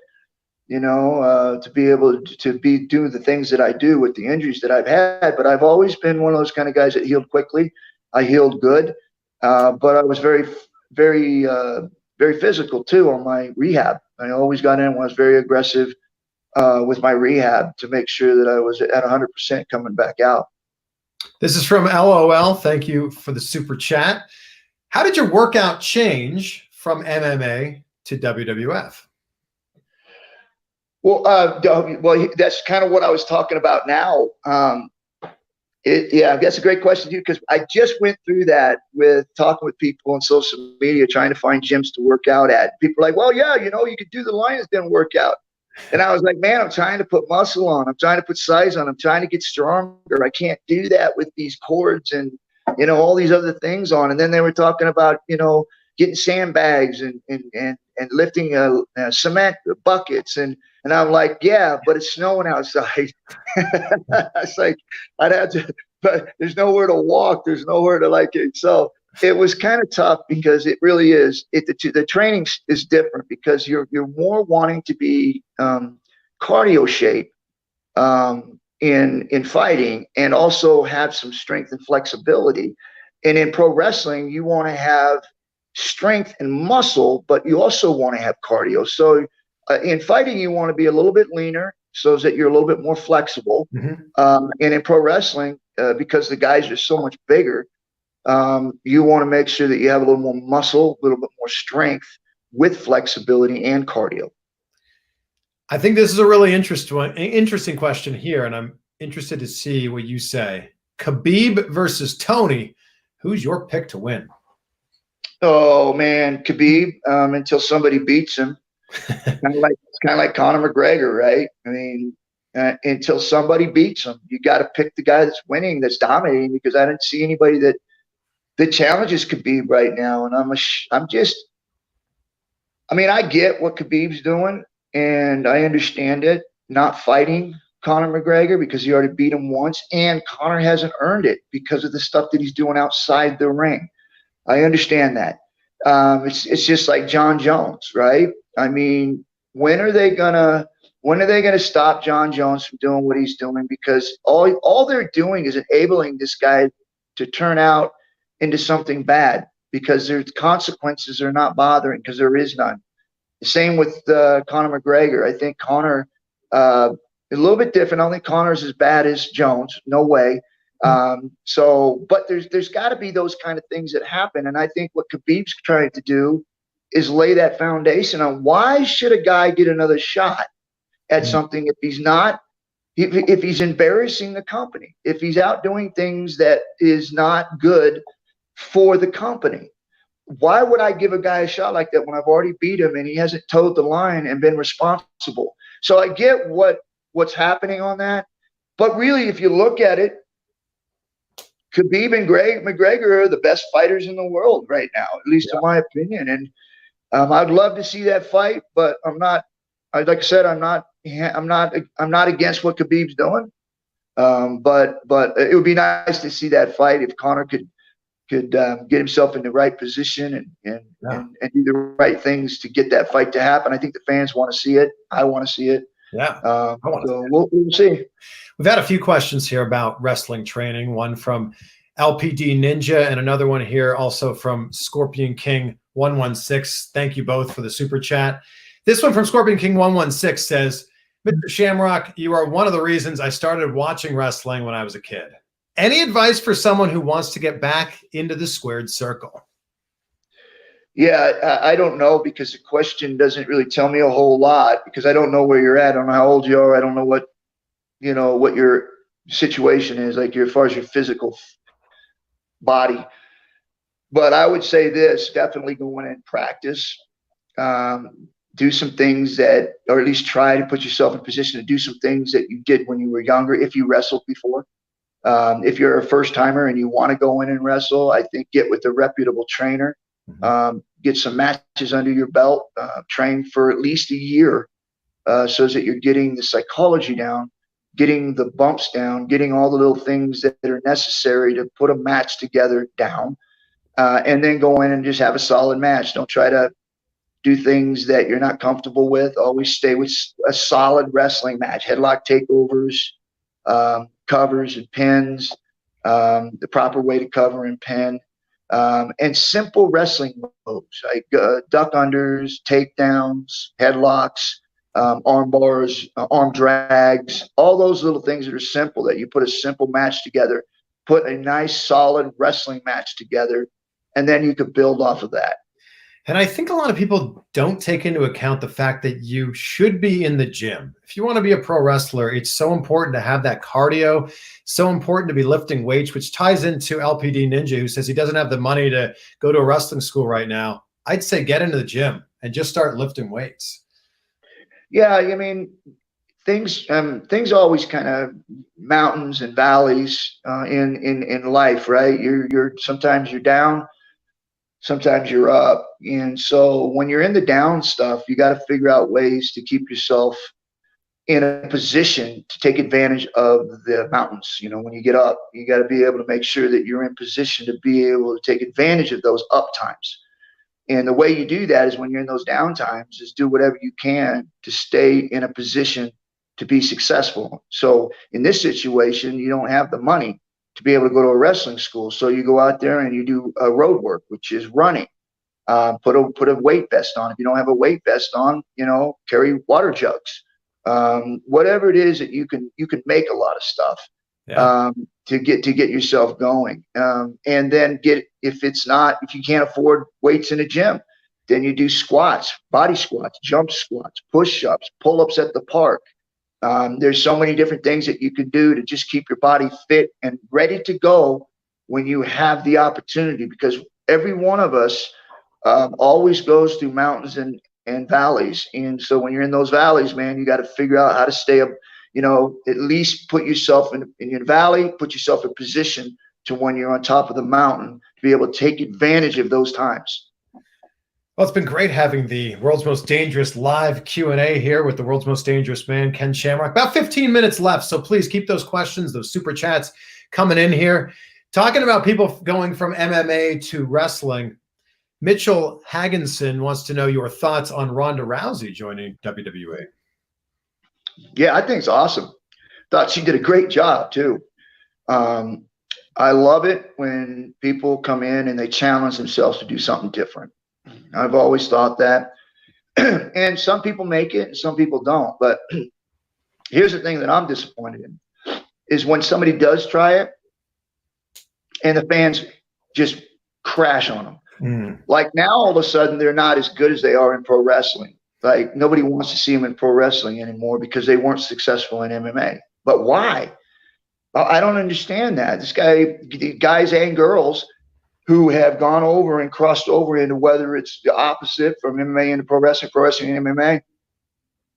to be able to be doing the things that I do with the injuries that I've had. But I've always been one of those kind of guys that healed quickly. I healed good. But I was very, very, very physical too on my rehab. I always got in when I was very aggressive with my rehab to make sure that I was at 100% coming back out. This is from LOL. Thank you for the super chat. How did your workout change from MMA to WWF? Well, that's kind of what I was talking about now. That's a great question too, because I just went through that with talking with people on social media, trying to find gyms to work out at. People are like, well, yeah, you could do the Lions Den workout. And I was like, man, I'm trying to put muscle on. I'm trying to put size on. I'm trying to get stronger. I can't do that with these cords and, all these other things on. And then they were talking about, getting sandbags and lifting cement buckets. And I'm like, yeah, but it's snowing outside. It's like, I'd have to, but there's nowhere to walk. There's nowhere to like it. So it was kind of tough, because it really is. The training is different, because you're more wanting to be cardio shape in fighting, and also have some strength and flexibility. And in pro wrestling, you want to have strength and muscle, but you also want to have cardio. So in fighting, you want to be a little bit leaner so that you're a little bit more flexible. And in pro wrestling, because the guys are so much bigger, you want to make sure that you have a little more muscle, a little bit more strength with flexibility and cardio. I think this is a really interesting question here, and I'm interested to see what you say. Khabib versus Tony, who's your pick to win? Oh man, Khabib, until somebody beats him. It's kind of like Conor McGregor, right? I mean, until somebody beats him, you got to pick the guy that's winning, that's dominating, because I didn't see anybody that challenges Khabib right now. And I get what Khabib's doing, and I understand it, not fighting Conor McGregor because he already beat him once, and Conor hasn't earned it because of the stuff that he's doing outside the ring. I understand that. It's just like John Jones, right? I mean, when are they gonna stop John Jones from doing what he's doing? Because all they're doing is enabling this guy to turn out into something bad, because their consequences are not bothering, because there is none. The same with Conor McGregor. I think Conor a little bit different. I don't think Conor's as bad as Jones. No way. But there's got to be those kind of things that happen. And I think what Khabib's trying to do is lay that foundation on why should a guy get another shot at something if he's not, if he's embarrassing the company, if he's out doing things that is not good for the company. Why would I give a guy a shot like that when I've already beat him and he hasn't towed the line and been responsible? So I get what's happening on that. But really, if you look at it, Khabib and McGregor are the best fighters in the world right now, at least in my opinion. And I'd love to see that fight, but I'm not. Like I said, I'm not against what Khabib's doing. But it would be nice to see that fight if Conor could get himself in the right position and do the right things to get that fight to happen. I think the fans want to see it. I want to see it. Yeah. So we'll see. We've had a few questions here about wrestling training, one from LPD Ninja and another one here also from Scorpion King 116. Thank you both for the super chat. This one from Scorpion King 116 says, Mr. Shamrock, you are one of the reasons I started watching wrestling when I was a kid. Any advice for someone who wants to get back into the squared circle? Yeah, I don't know, because the question doesn't really tell me a whole lot, because I don't know where you're at. I don't know how old you are. I don't know what your situation is, like as far as your physical body. But I would say this: definitely go in and practice. Do some things that, or at least try to put yourself in a position to do some things that you did when you were younger, if you wrestled before. If you're a first timer and you want to go in and wrestle, I think get with a reputable trainer. Get some matches under your belt, train for at least a year, so that you're getting the psychology down, getting the bumps down, getting all the little things that are necessary to put a match together down, and then go in and just have a solid match. Don't try to do things that you're not comfortable with. Always stay with a solid wrestling match, headlock takeovers, covers and pins, the proper way to cover and pin. And simple wrestling moves like duck unders, takedowns, headlocks, arm bars, arm drags, all those little things that are simple, that you put a simple match together, put a nice solid wrestling match together, and then you could build off of that. And I think a lot of people don't take into account the fact that you should be in the gym. If you want to be a pro wrestler, it's so important to have that cardio, so important to be lifting weights, which ties into LPD Ninja, who says he doesn't have the money to go to a wrestling school right now. I'd say get into the gym and just start lifting weights. Yeah, I mean, things always kind of mountains and valleys in life, right? You're sometimes you're down, sometimes you're up. And so when you're in the down stuff, you got to figure out ways to keep yourself in a position to take advantage of the mountains. When you get up, you got to be able to make sure that you're in position to be able to take advantage of those up times. And the way you do that is when you're in those down times is do whatever you can to stay in a position to be successful. So in this situation, you don't have the money to be able to go to a wrestling school. So you go out there and you do road work, which is running. Put a weight vest on. If you don't have a weight vest on, carry water jugs. Whatever it is that you can make a lot of stuff to get yourself going. And then if you can't afford weights in a gym, then you do squats, body squats, jump squats, push-ups, pull-ups at the park. There's so many different things that you can do to just keep your body fit and ready to go when you have the opportunity, because every one of us always goes through mountains and valleys. And so when you're in those valleys, man, you got to figure out how to stay up, at least put yourself in your valley, put yourself in position to when you're on top of the mountain to be able to take advantage of those times. Well, it's been great having the world's most dangerous live Q&A here with the world's most dangerous man, Ken Shamrock. About 15 minutes left, so please keep those questions, those super chats coming in here. Talking about people going from MMA to wrestling, Mitchell Hagginson wants to know your thoughts on Ronda Rousey joining WWE. Yeah, I think it's awesome. Thought she did a great job too. I love it when people come in and they challenge themselves to do something different. I've always thought that. And some people make it and some people don't. But here's the thing that I'm disappointed in is when somebody does try it and the fans just crash on them. Like now, all of a sudden, they're not as good as they are in pro wrestling. Like nobody wants to see them in pro wrestling anymore because they weren't successful in MMA. But why? I don't understand that. This guy, guys and girls who have gone over and crossed over into whether it's the opposite from MMA into pro wrestling into MMA,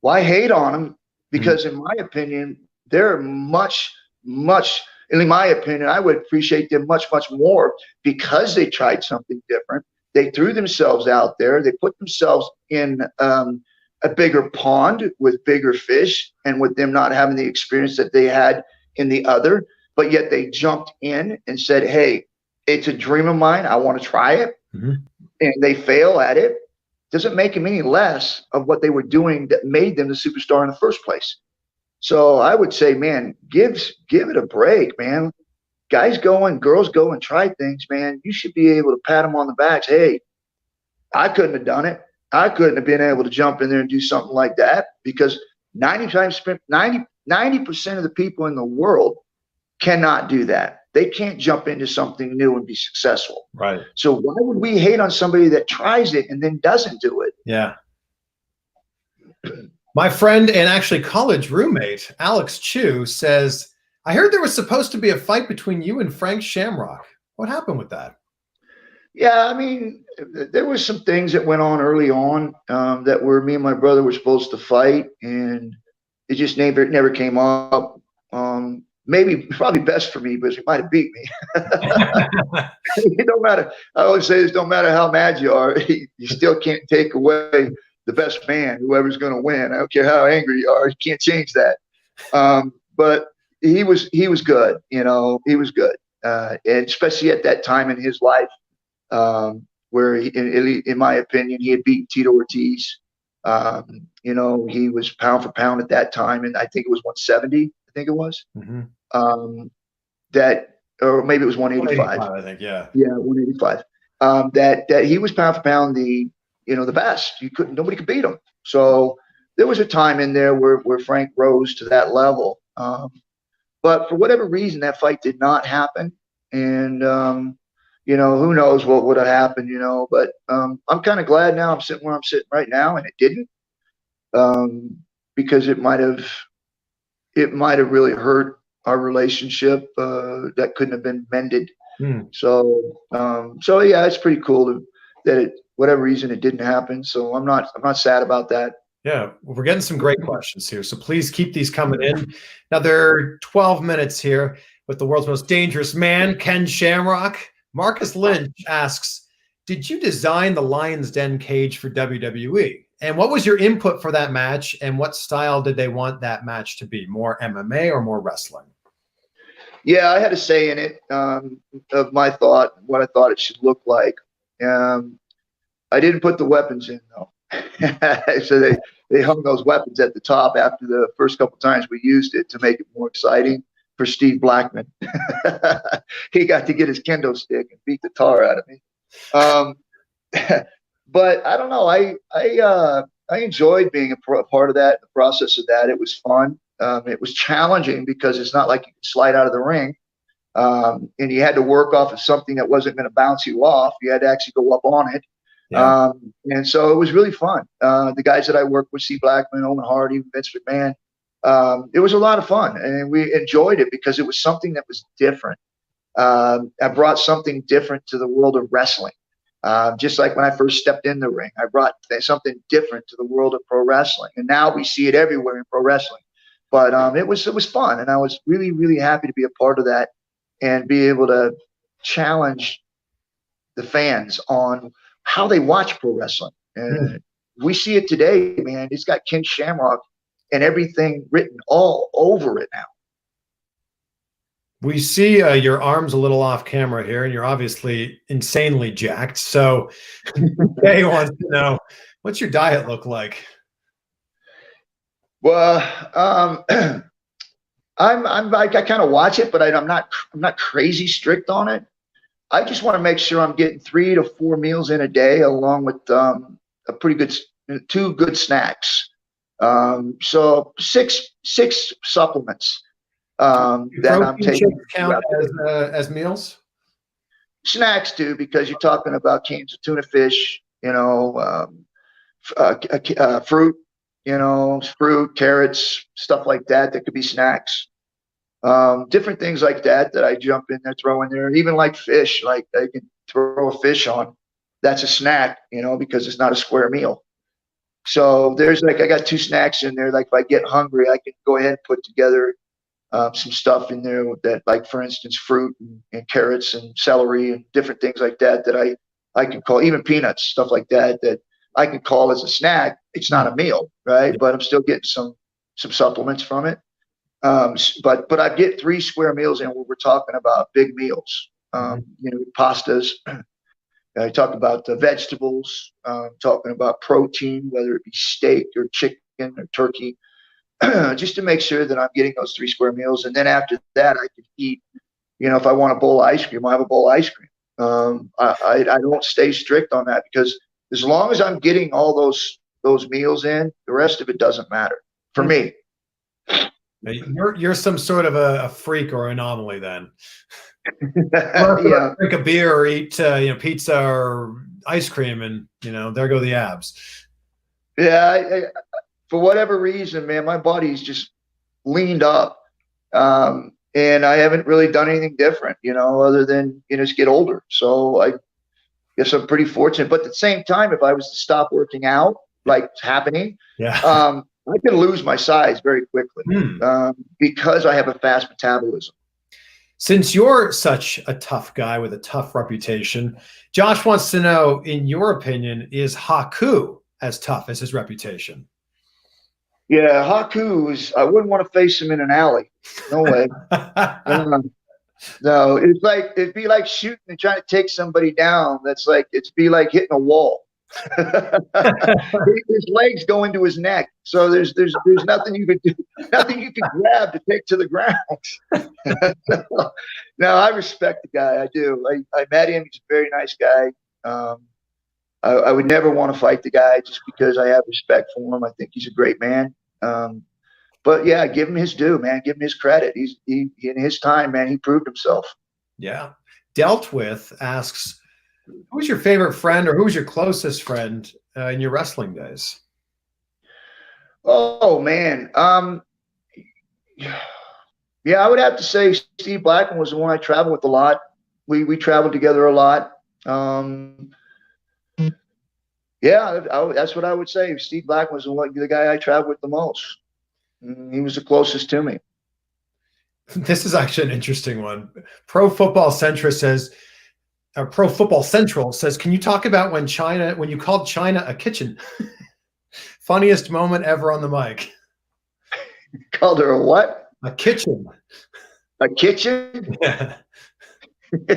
why hate on them? Because in my opinion, they're much, in my opinion, I would appreciate them much, much more because they tried something different. They threw themselves out there. They put themselves in a bigger pond with bigger fish, and with them not having the experience that they had in the other, but yet they jumped in and said, hey, it's a dream of mine. I want to try it. And they fail at it. Doesn't make them any less of what they were doing that made them the superstar in the first place. So I would say, man, give it a break, man. Guys go and girls go and try things, man. You should be able to pat them on the back. Hey, I couldn't have done it. I couldn't have been able to jump in there and do something like that because 90% of the people in the world cannot do that. They can't jump into something new and be successful. Right. So why would we hate on somebody that tries it and then doesn't do it? Yeah. My friend and actually college roommate, Alex Chu, says, I heard there was supposed to be a fight between you and Frank Shamrock. What happened with that? Yeah, I mean, there was some things that went on early on that were me and my brother were supposed to fight, and it just never came up. Probably best for me because he might have beat me. It don't matter. I always say this: don't matter how mad you are, you still can't take away the best man, whoever's going to win. I don't care how angry you are, you can't change that. But he was good. You know, he was good, and especially at that time in his life, where in my opinion, he had beaten Tito Ortiz. You know, he was pound for pound at that time, and I think it was 170. I think it was. Or maybe it was 185. I think, yeah, 185. That he was pound for pound the best. Nobody could beat him. So there was a time in there where Frank rose to that level. But for whatever reason, that fight did not happen, and who knows what would have happened, but I'm kind of glad now I'm sitting where I'm sitting right now, and it didn't, because it might have really hurt our relationship that couldn't have been mended. So yeah, it's pretty cool that whatever reason it didn't happen. So I'm not sad about that. Yeah, we're getting some great questions here, so please keep these coming in. Now there are 12 minutes here with the world's most dangerous man, Ken Shamrock. Marcus Lynch asks, did you design the Lion's Den cage for WWE? And what was your input for that match? And what style did they want that match to be? More MMA or more wrestling? Yeah, I had a say in it of my thought, what I thought it should look like. I didn't put the weapons in, though. So they hung those weapons at the top after the first couple times we used it to make it more exciting for Steve Blackman. He got to get his kendo stick and beat the tar out of me. But I don't know. I enjoyed being a part of that, the process of that. It was fun. It was challenging because it's not like you could slide out of the ring. And you had to work off of something that wasn't going to bounce you off. You had to actually go up on it. Yeah. And so it was really fun. The guys that I worked with, Steve Blackman, Owen Hart, even Vince McMahon, it was a lot of fun, and we enjoyed it because it was something that was different. I brought something different to the world of wrestling. Just like when I first stepped in the ring, I brought something different to the world of pro wrestling, and now we see it everywhere in pro wrestling. But it was fun, and I was really, really happy to be a part of that and be able to challenge the fans on how they watch pro wrestling. And we see it today, man. It's got Ken Shamrock and everything written all over it now. We see your arms a little off camera here, and you're obviously insanely jacked. So, Jay wants to know, what's your diet look like? Well, I'm like, I kind of watch it, but I'm not crazy strict on it. I just want to make sure I'm getting 3 to 4 meals in a day, along with a pretty good 2 good snacks. So six supplements that I'm taking. Count as meals? Snacks too, because you're talking about cans of tuna fish, fruit, fruit, carrots, stuff like that. That could be snacks. Different things like that I jump in there, throw in there. Even like fish, like I can throw a fish on. That's a snack, because it's not a square meal. So there's I got 2 snacks in there. Like if I get hungry, I can go ahead and put together some stuff in there that, like for instance, fruit and carrots and celery and different things like that I can call, even peanuts, stuff like that I can call as a snack. It's not a meal, right? But I'm still getting some supplements from it. But I get 3 square meals in where we're talking about big meals. Pastas. I talk about the vegetables, talking about protein, whether it be steak or chicken or turkey, just to make sure that I'm getting those 3 square meals. And then after that, I can eat, if I want a bowl of ice cream, I have a bowl of ice cream. I don't stay strict on that, because as long as I'm getting all those meals in, the rest of it doesn't matter for me. You're some sort of a freak or anomaly then. Yeah. Drink a beer or eat pizza or ice cream, and there go the abs. Yeah, for whatever reason, man, my body's just leaned up, and I haven't really done anything different, other than just get older. So I guess I'm pretty fortunate. But at the same time, if I was to stop working out, like it's happening, I can lose my size very quickly because I have a fast metabolism. Since you're such a tough guy with a tough reputation, Josh wants to know, in your opinion, is Haku as tough as his reputation? Yeah, Haku I wouldn't want to face him in an alley. No way. No, it'd be like shooting and trying to take somebody down. It'd be like hitting a wall. His legs go into his neck, so there's nothing you could do, nothing you could grab to take to the ground. No, I respect the guy. I do. I met him. He's a very nice guy. I would never want to fight the guy just because I have respect for him. I think he's a great man. But yeah, give him his due, man. Give him his credit. He in his time, man, he proved himself. Yeah. Dealt with asks, who was your favorite friend, or who was your closest friend in your wrestling days? Oh man, yeah, I would have to say Steve Blackman was the one I traveled with a lot. We traveled together a lot. Yeah, that's what I would say. Steve Blackman was the guy I traveled with the most. He was the closest to me. This is actually an interesting one. Pro Football Central says, can you talk about when you called China a kitchen? Funniest moment ever on the mic. Called her a what? A kitchen. A kitchen? Yeah. I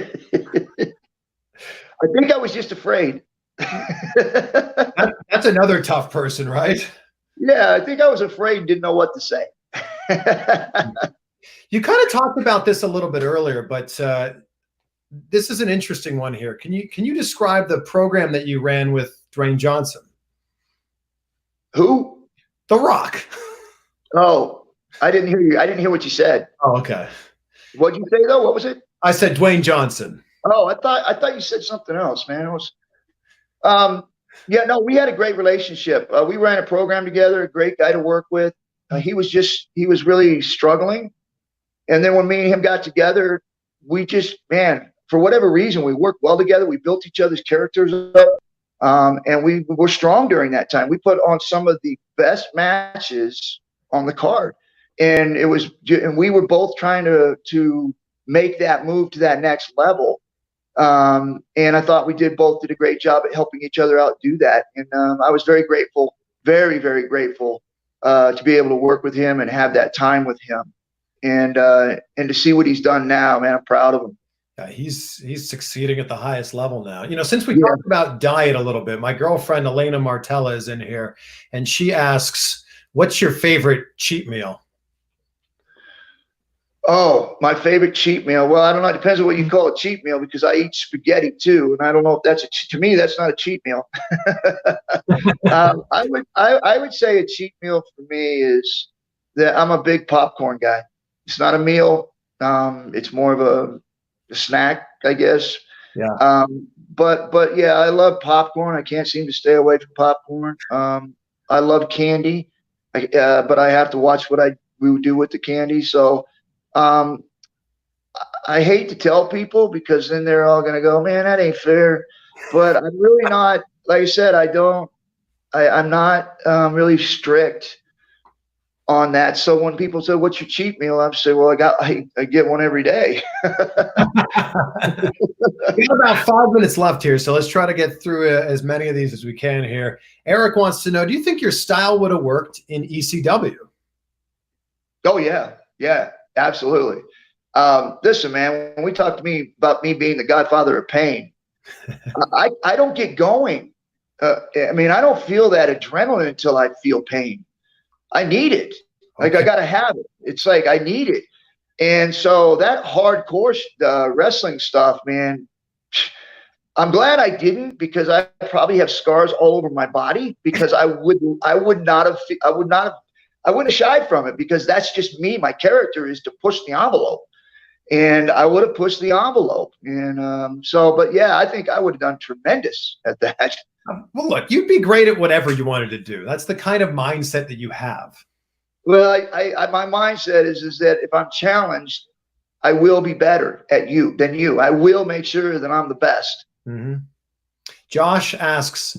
think I was just afraid. That's another tough person, right? Yeah, I think I was afraid and didn't know what to say. You kind of talked about this a little bit earlier, but this is an interesting one here. Can you describe the program that you ran with Dwayne Johnson? Who? The Rock. Oh, I didn't hear you. I didn't hear what you said. Oh, okay. What'd you say though? What was it? I said Dwayne Johnson. Oh, I thought you said something else, man. It was, yeah, no, we had a great relationship. We ran a program together. A great guy to work with. He was really struggling, and then when me and him got together, we just, man, for whatever reason, we worked well together. We built each other's characters up, and we were strong during that time. We put on some of the best matches on the card, and we were both trying to make that move to that next level. And I thought we both did a great job at helping each other out do that. And I was very grateful, very, very grateful to be able to work with him and have that time with him. and to see what he's done now, man, I'm proud of him. He's succeeding at the highest level now. You know, since we talked about diet a little bit, my girlfriend Elena Martella is in here, and she asks, "What's your favorite cheat meal?" Oh, my favorite cheat meal. Well, I don't know. It depends on what you call a cheat meal, because I eat spaghetti too, and I don't know if that's to me that's not a cheat meal. I would say a cheat meal for me is that I'm a big popcorn guy. It's not a meal. It's more of a snack, I guess. Yeah. But yeah, I love popcorn. I can't seem to stay away from popcorn. I love candy, but I have to watch what we would do with the candy. So I hate to tell people, because then they're all going to go, man, that ain't fair. But I'm really not, like I said, I'm not really strict on that. So when people say, what's your cheat meal? I'm saying, well, I get one every day. We have about 5 minutes left here, so let's try to get through as many of these as we can here. Eric wants to know, do you think your style would have worked in ECW? Oh, yeah. Yeah, absolutely. Listen, man, when we talk to me about me being the godfather of pain, I don't get going. I mean, I don't feel that adrenaline until I feel pain. I need it. Like, I got to have it. It's like I need it. And so that hardcore wrestling stuff, man, I'm glad I didn't, because I probably have scars all over my body, because I wouldn't have shied from it, because that's just me. My character is to push the envelope, and I would have pushed the envelope. And but yeah, I think I would have done tremendous at that. Well, look, you'd be great at whatever you wanted to do. That's the kind of mindset that you have. Well, my mindset is that if I'm challenged, I will be better than you. I will make sure that I'm the best. Mm-hmm. Josh asks,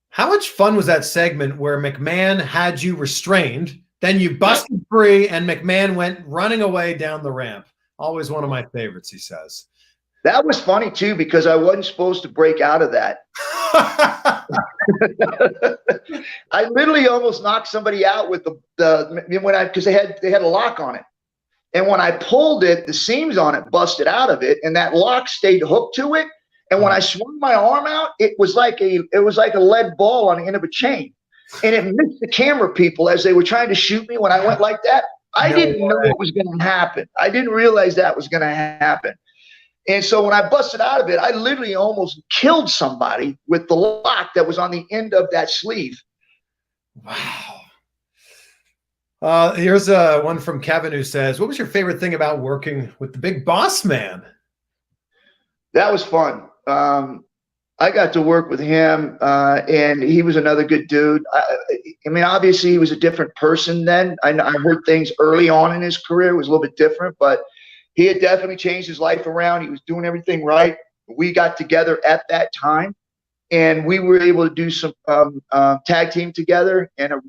how much fun was that segment where McMahon had you restrained, then you busted free, and McMahon went running away down the ramp? Always one of my favorites, he says. That was funny too, because I wasn't supposed to break out of that. I literally almost knocked somebody out with because they had a lock on it, and when I pulled it, the seams on it busted out of it, and that lock stayed hooked to it. And when I swung my arm out, it was like a lead ball on the end of a chain, and it missed the camera people as they were trying to shoot me when I went like that. I didn't know what was going to happen. I didn't realize that was going to happen. And so when I busted out of it, I literally almost killed somebody with the lock that was on the end of that sleeve. Wow. Here's one from Kevin who says, what was your favorite thing about working with the big boss man? That was fun. I got to work with him, and he was another good dude. I mean, obviously, he was a different person then. I heard things early on in his career. It was a little bit different, but he had definitely changed his life around. He was doing everything right. We got together at that time, and we were able to do some tag team together, and it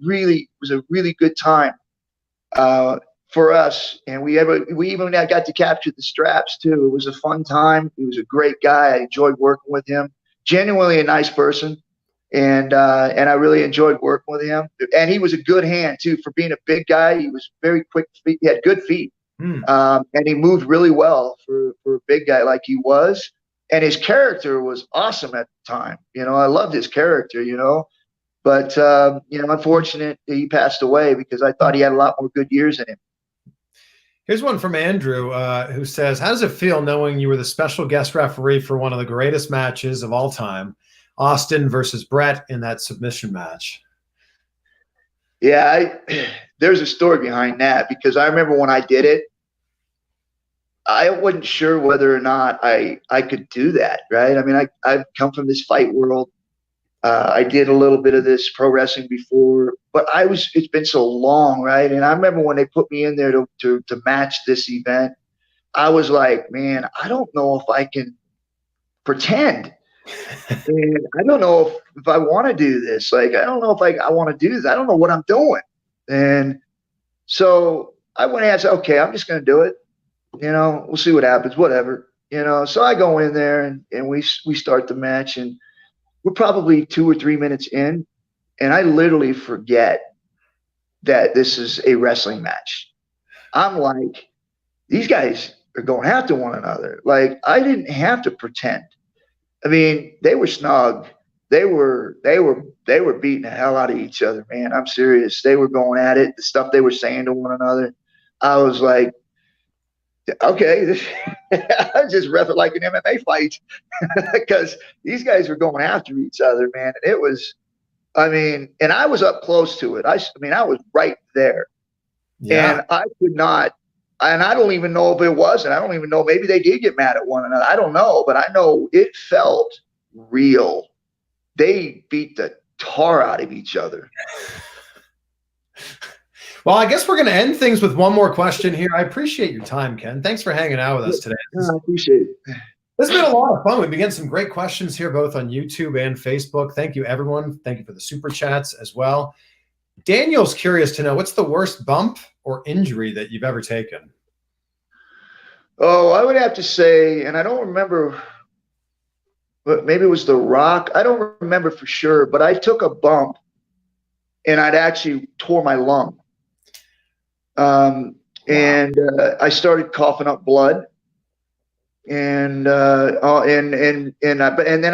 was a really good time for us. And we even got to capture the straps too. It was a fun time. He was a great guy. I enjoyed working with him. Genuinely a nice person, and I really enjoyed working with him. And he was a good hand too, for being a big guy. He was very quick feet. He had good feet. And he moved really well for a big guy like he was. And his character was awesome at the time. You know, I loved his character, you know. But, unfortunate he passed away, because I thought he had a lot more good years in him. Here's one from Andrew who says, how does it feel knowing you were the special guest referee for one of the greatest matches of all time, Austin versus Bret, in that submission match? Yeah, there's a story behind that, because I remember when I did it, I wasn't sure whether or not I could do that, right? I mean, I've come from this fight world. I did a little bit of this pro wrestling before, but it's been so long, right? And I remember when they put me in there to match this event, I was like, man, I don't know if I can pretend. And I don't know if I want to do this. Like, I don't know if I want to do this. I don't know what I'm doing. And so I went and said, okay, I'm just going to do it. You know, we'll see what happens, whatever. You know, so I go in there and we start the match, and we're probably 2 or 3 minutes in, and I literally forget that this is a wrestling match. I'm like, these guys are going after one another. Like, I didn't have to pretend. I mean, they were snug. They were beating the hell out of each other, man. I'm serious. They were going at it. The stuff they were saying to one another. I was like, okay, I just ref it like an MMA fight because these guys were going after each other, man. And it was, I mean, and I was up close to it. I mean, I was right there, and I could not. And I don't even know if it was, and I don't even know. Maybe they did get mad at one another. I don't know, but I know it felt real. They beat the tar out of each other. Well, I guess we're going to end things with one more question here. I appreciate your time, Ken. Thanks for hanging out with us today. I appreciate it. This has been a lot of fun. We've been getting some great questions here, both on YouTube and Facebook. Thank you, everyone. Thank you for the super chats as well. Daniel's curious to know, what's the worst bump or injury that you've ever taken? Oh, I would have to say, and I don't remember, but maybe it was The Rock. I don't remember for sure, but I took a bump and I'd actually tore my lung. And I started coughing up blood, and then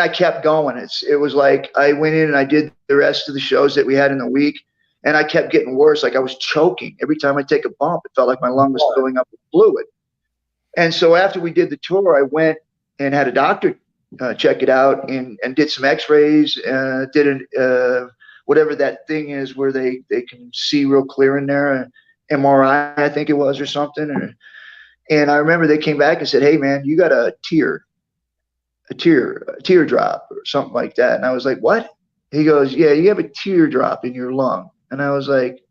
I kept going. It was like I went in and I did the rest of the shows that we had in the week, and I kept getting worse. Like I was choking every time I take a bump. It felt like my lung was filling up with fluid. And so after we did the tour, I went and had a doctor check it out and did some X-rays. Did whatever that thing is where they can see real clear in there. MRI, I think it was, or something. And I remember they came back and said, "Hey, man, you got a teardrop or something like that." And I was like, "What?" He goes, "Yeah, you have a teardrop in your lung." And I was like,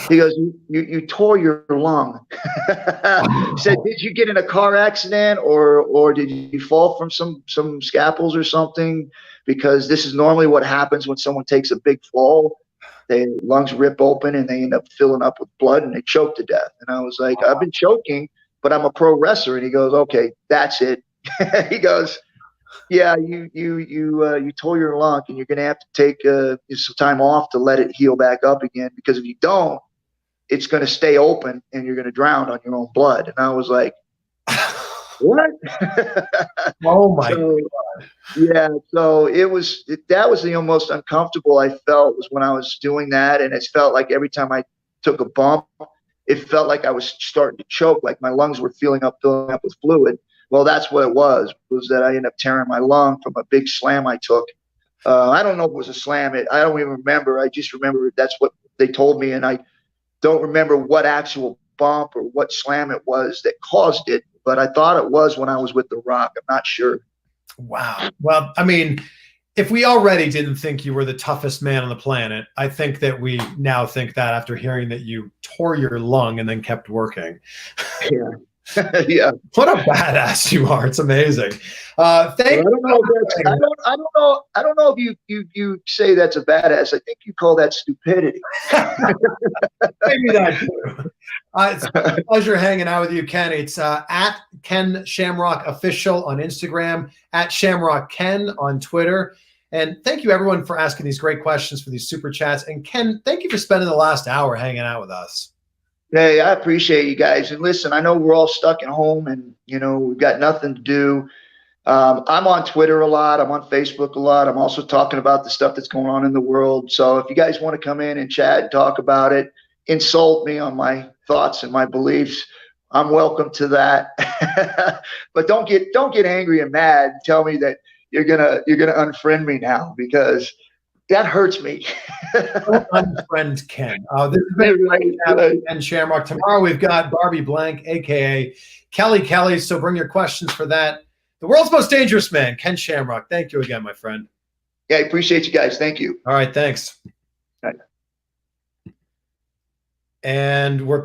he goes, you tore your lung. He said, "Did you get in a car accident or did you fall from some scaffolds or something? Because this is normally what happens when someone takes a big fall. Their lungs rip open and they end up filling up with blood and they choke to death." And I was like, "I've been choking, but I'm a pro wrestler." And he goes, "Okay, that's it." He goes, "Yeah, you tore your lung and you're going to have to take some time off to let it heal back up again, because if you don't, it's going to stay open and you're going to drown on your own blood." And I was like, "What?" Oh my God. Yeah, so that was the most uncomfortable I felt, was when I was doing that. And it felt like every time I took a bump, it felt like I was starting to choke, like my lungs were filling up with fluid. Well, that's what it was that I ended up tearing my lung from a big slam I took. I don't know if it was a slam. I don't even remember. I just remember that's what they told me. And I don't remember what actual bump or what slam it was that caused it, but I thought it was when I was with The Rock. I'm not sure. Wow. Well, I mean, if we already didn't think you were the toughest man on the planet, I think that we now think that after hearing that you tore your lung and then kept working. Yeah. Yeah. What a badass you are. It's amazing. I don't know if you say that's a badass. I think you call that stupidity. Maybe that too. It's a pleasure hanging out with you, Ken. It's at Ken Shamrock Official on Instagram, at Shamrock Ken on Twitter. And thank you, everyone, for asking these great questions, for these super chats. And Ken, thank you for spending the last hour hanging out with us. Hey, I appreciate you guys. And listen, I know we're all stuck at home and, we've got nothing to do. I'm on Twitter a lot. I'm on Facebook a lot. I'm also talking about the stuff that's going on in the world. So if you guys want to come in and chat and talk about it, insult me on my thoughts and my beliefs, I'm welcome to that. But don't get angry and mad and tell me that you're gonna unfriend me now, because that hurts me. Don't unfriend Ken. This has been Ken Shamrock. Tomorrow we've got Barbie Blank, aka Kelly. So bring your questions for that. The world's most dangerous man, Ken Shamrock. Thank you again, my friend. Yeah, I appreciate you guys. Thank you. All right, thanks. All right. And we're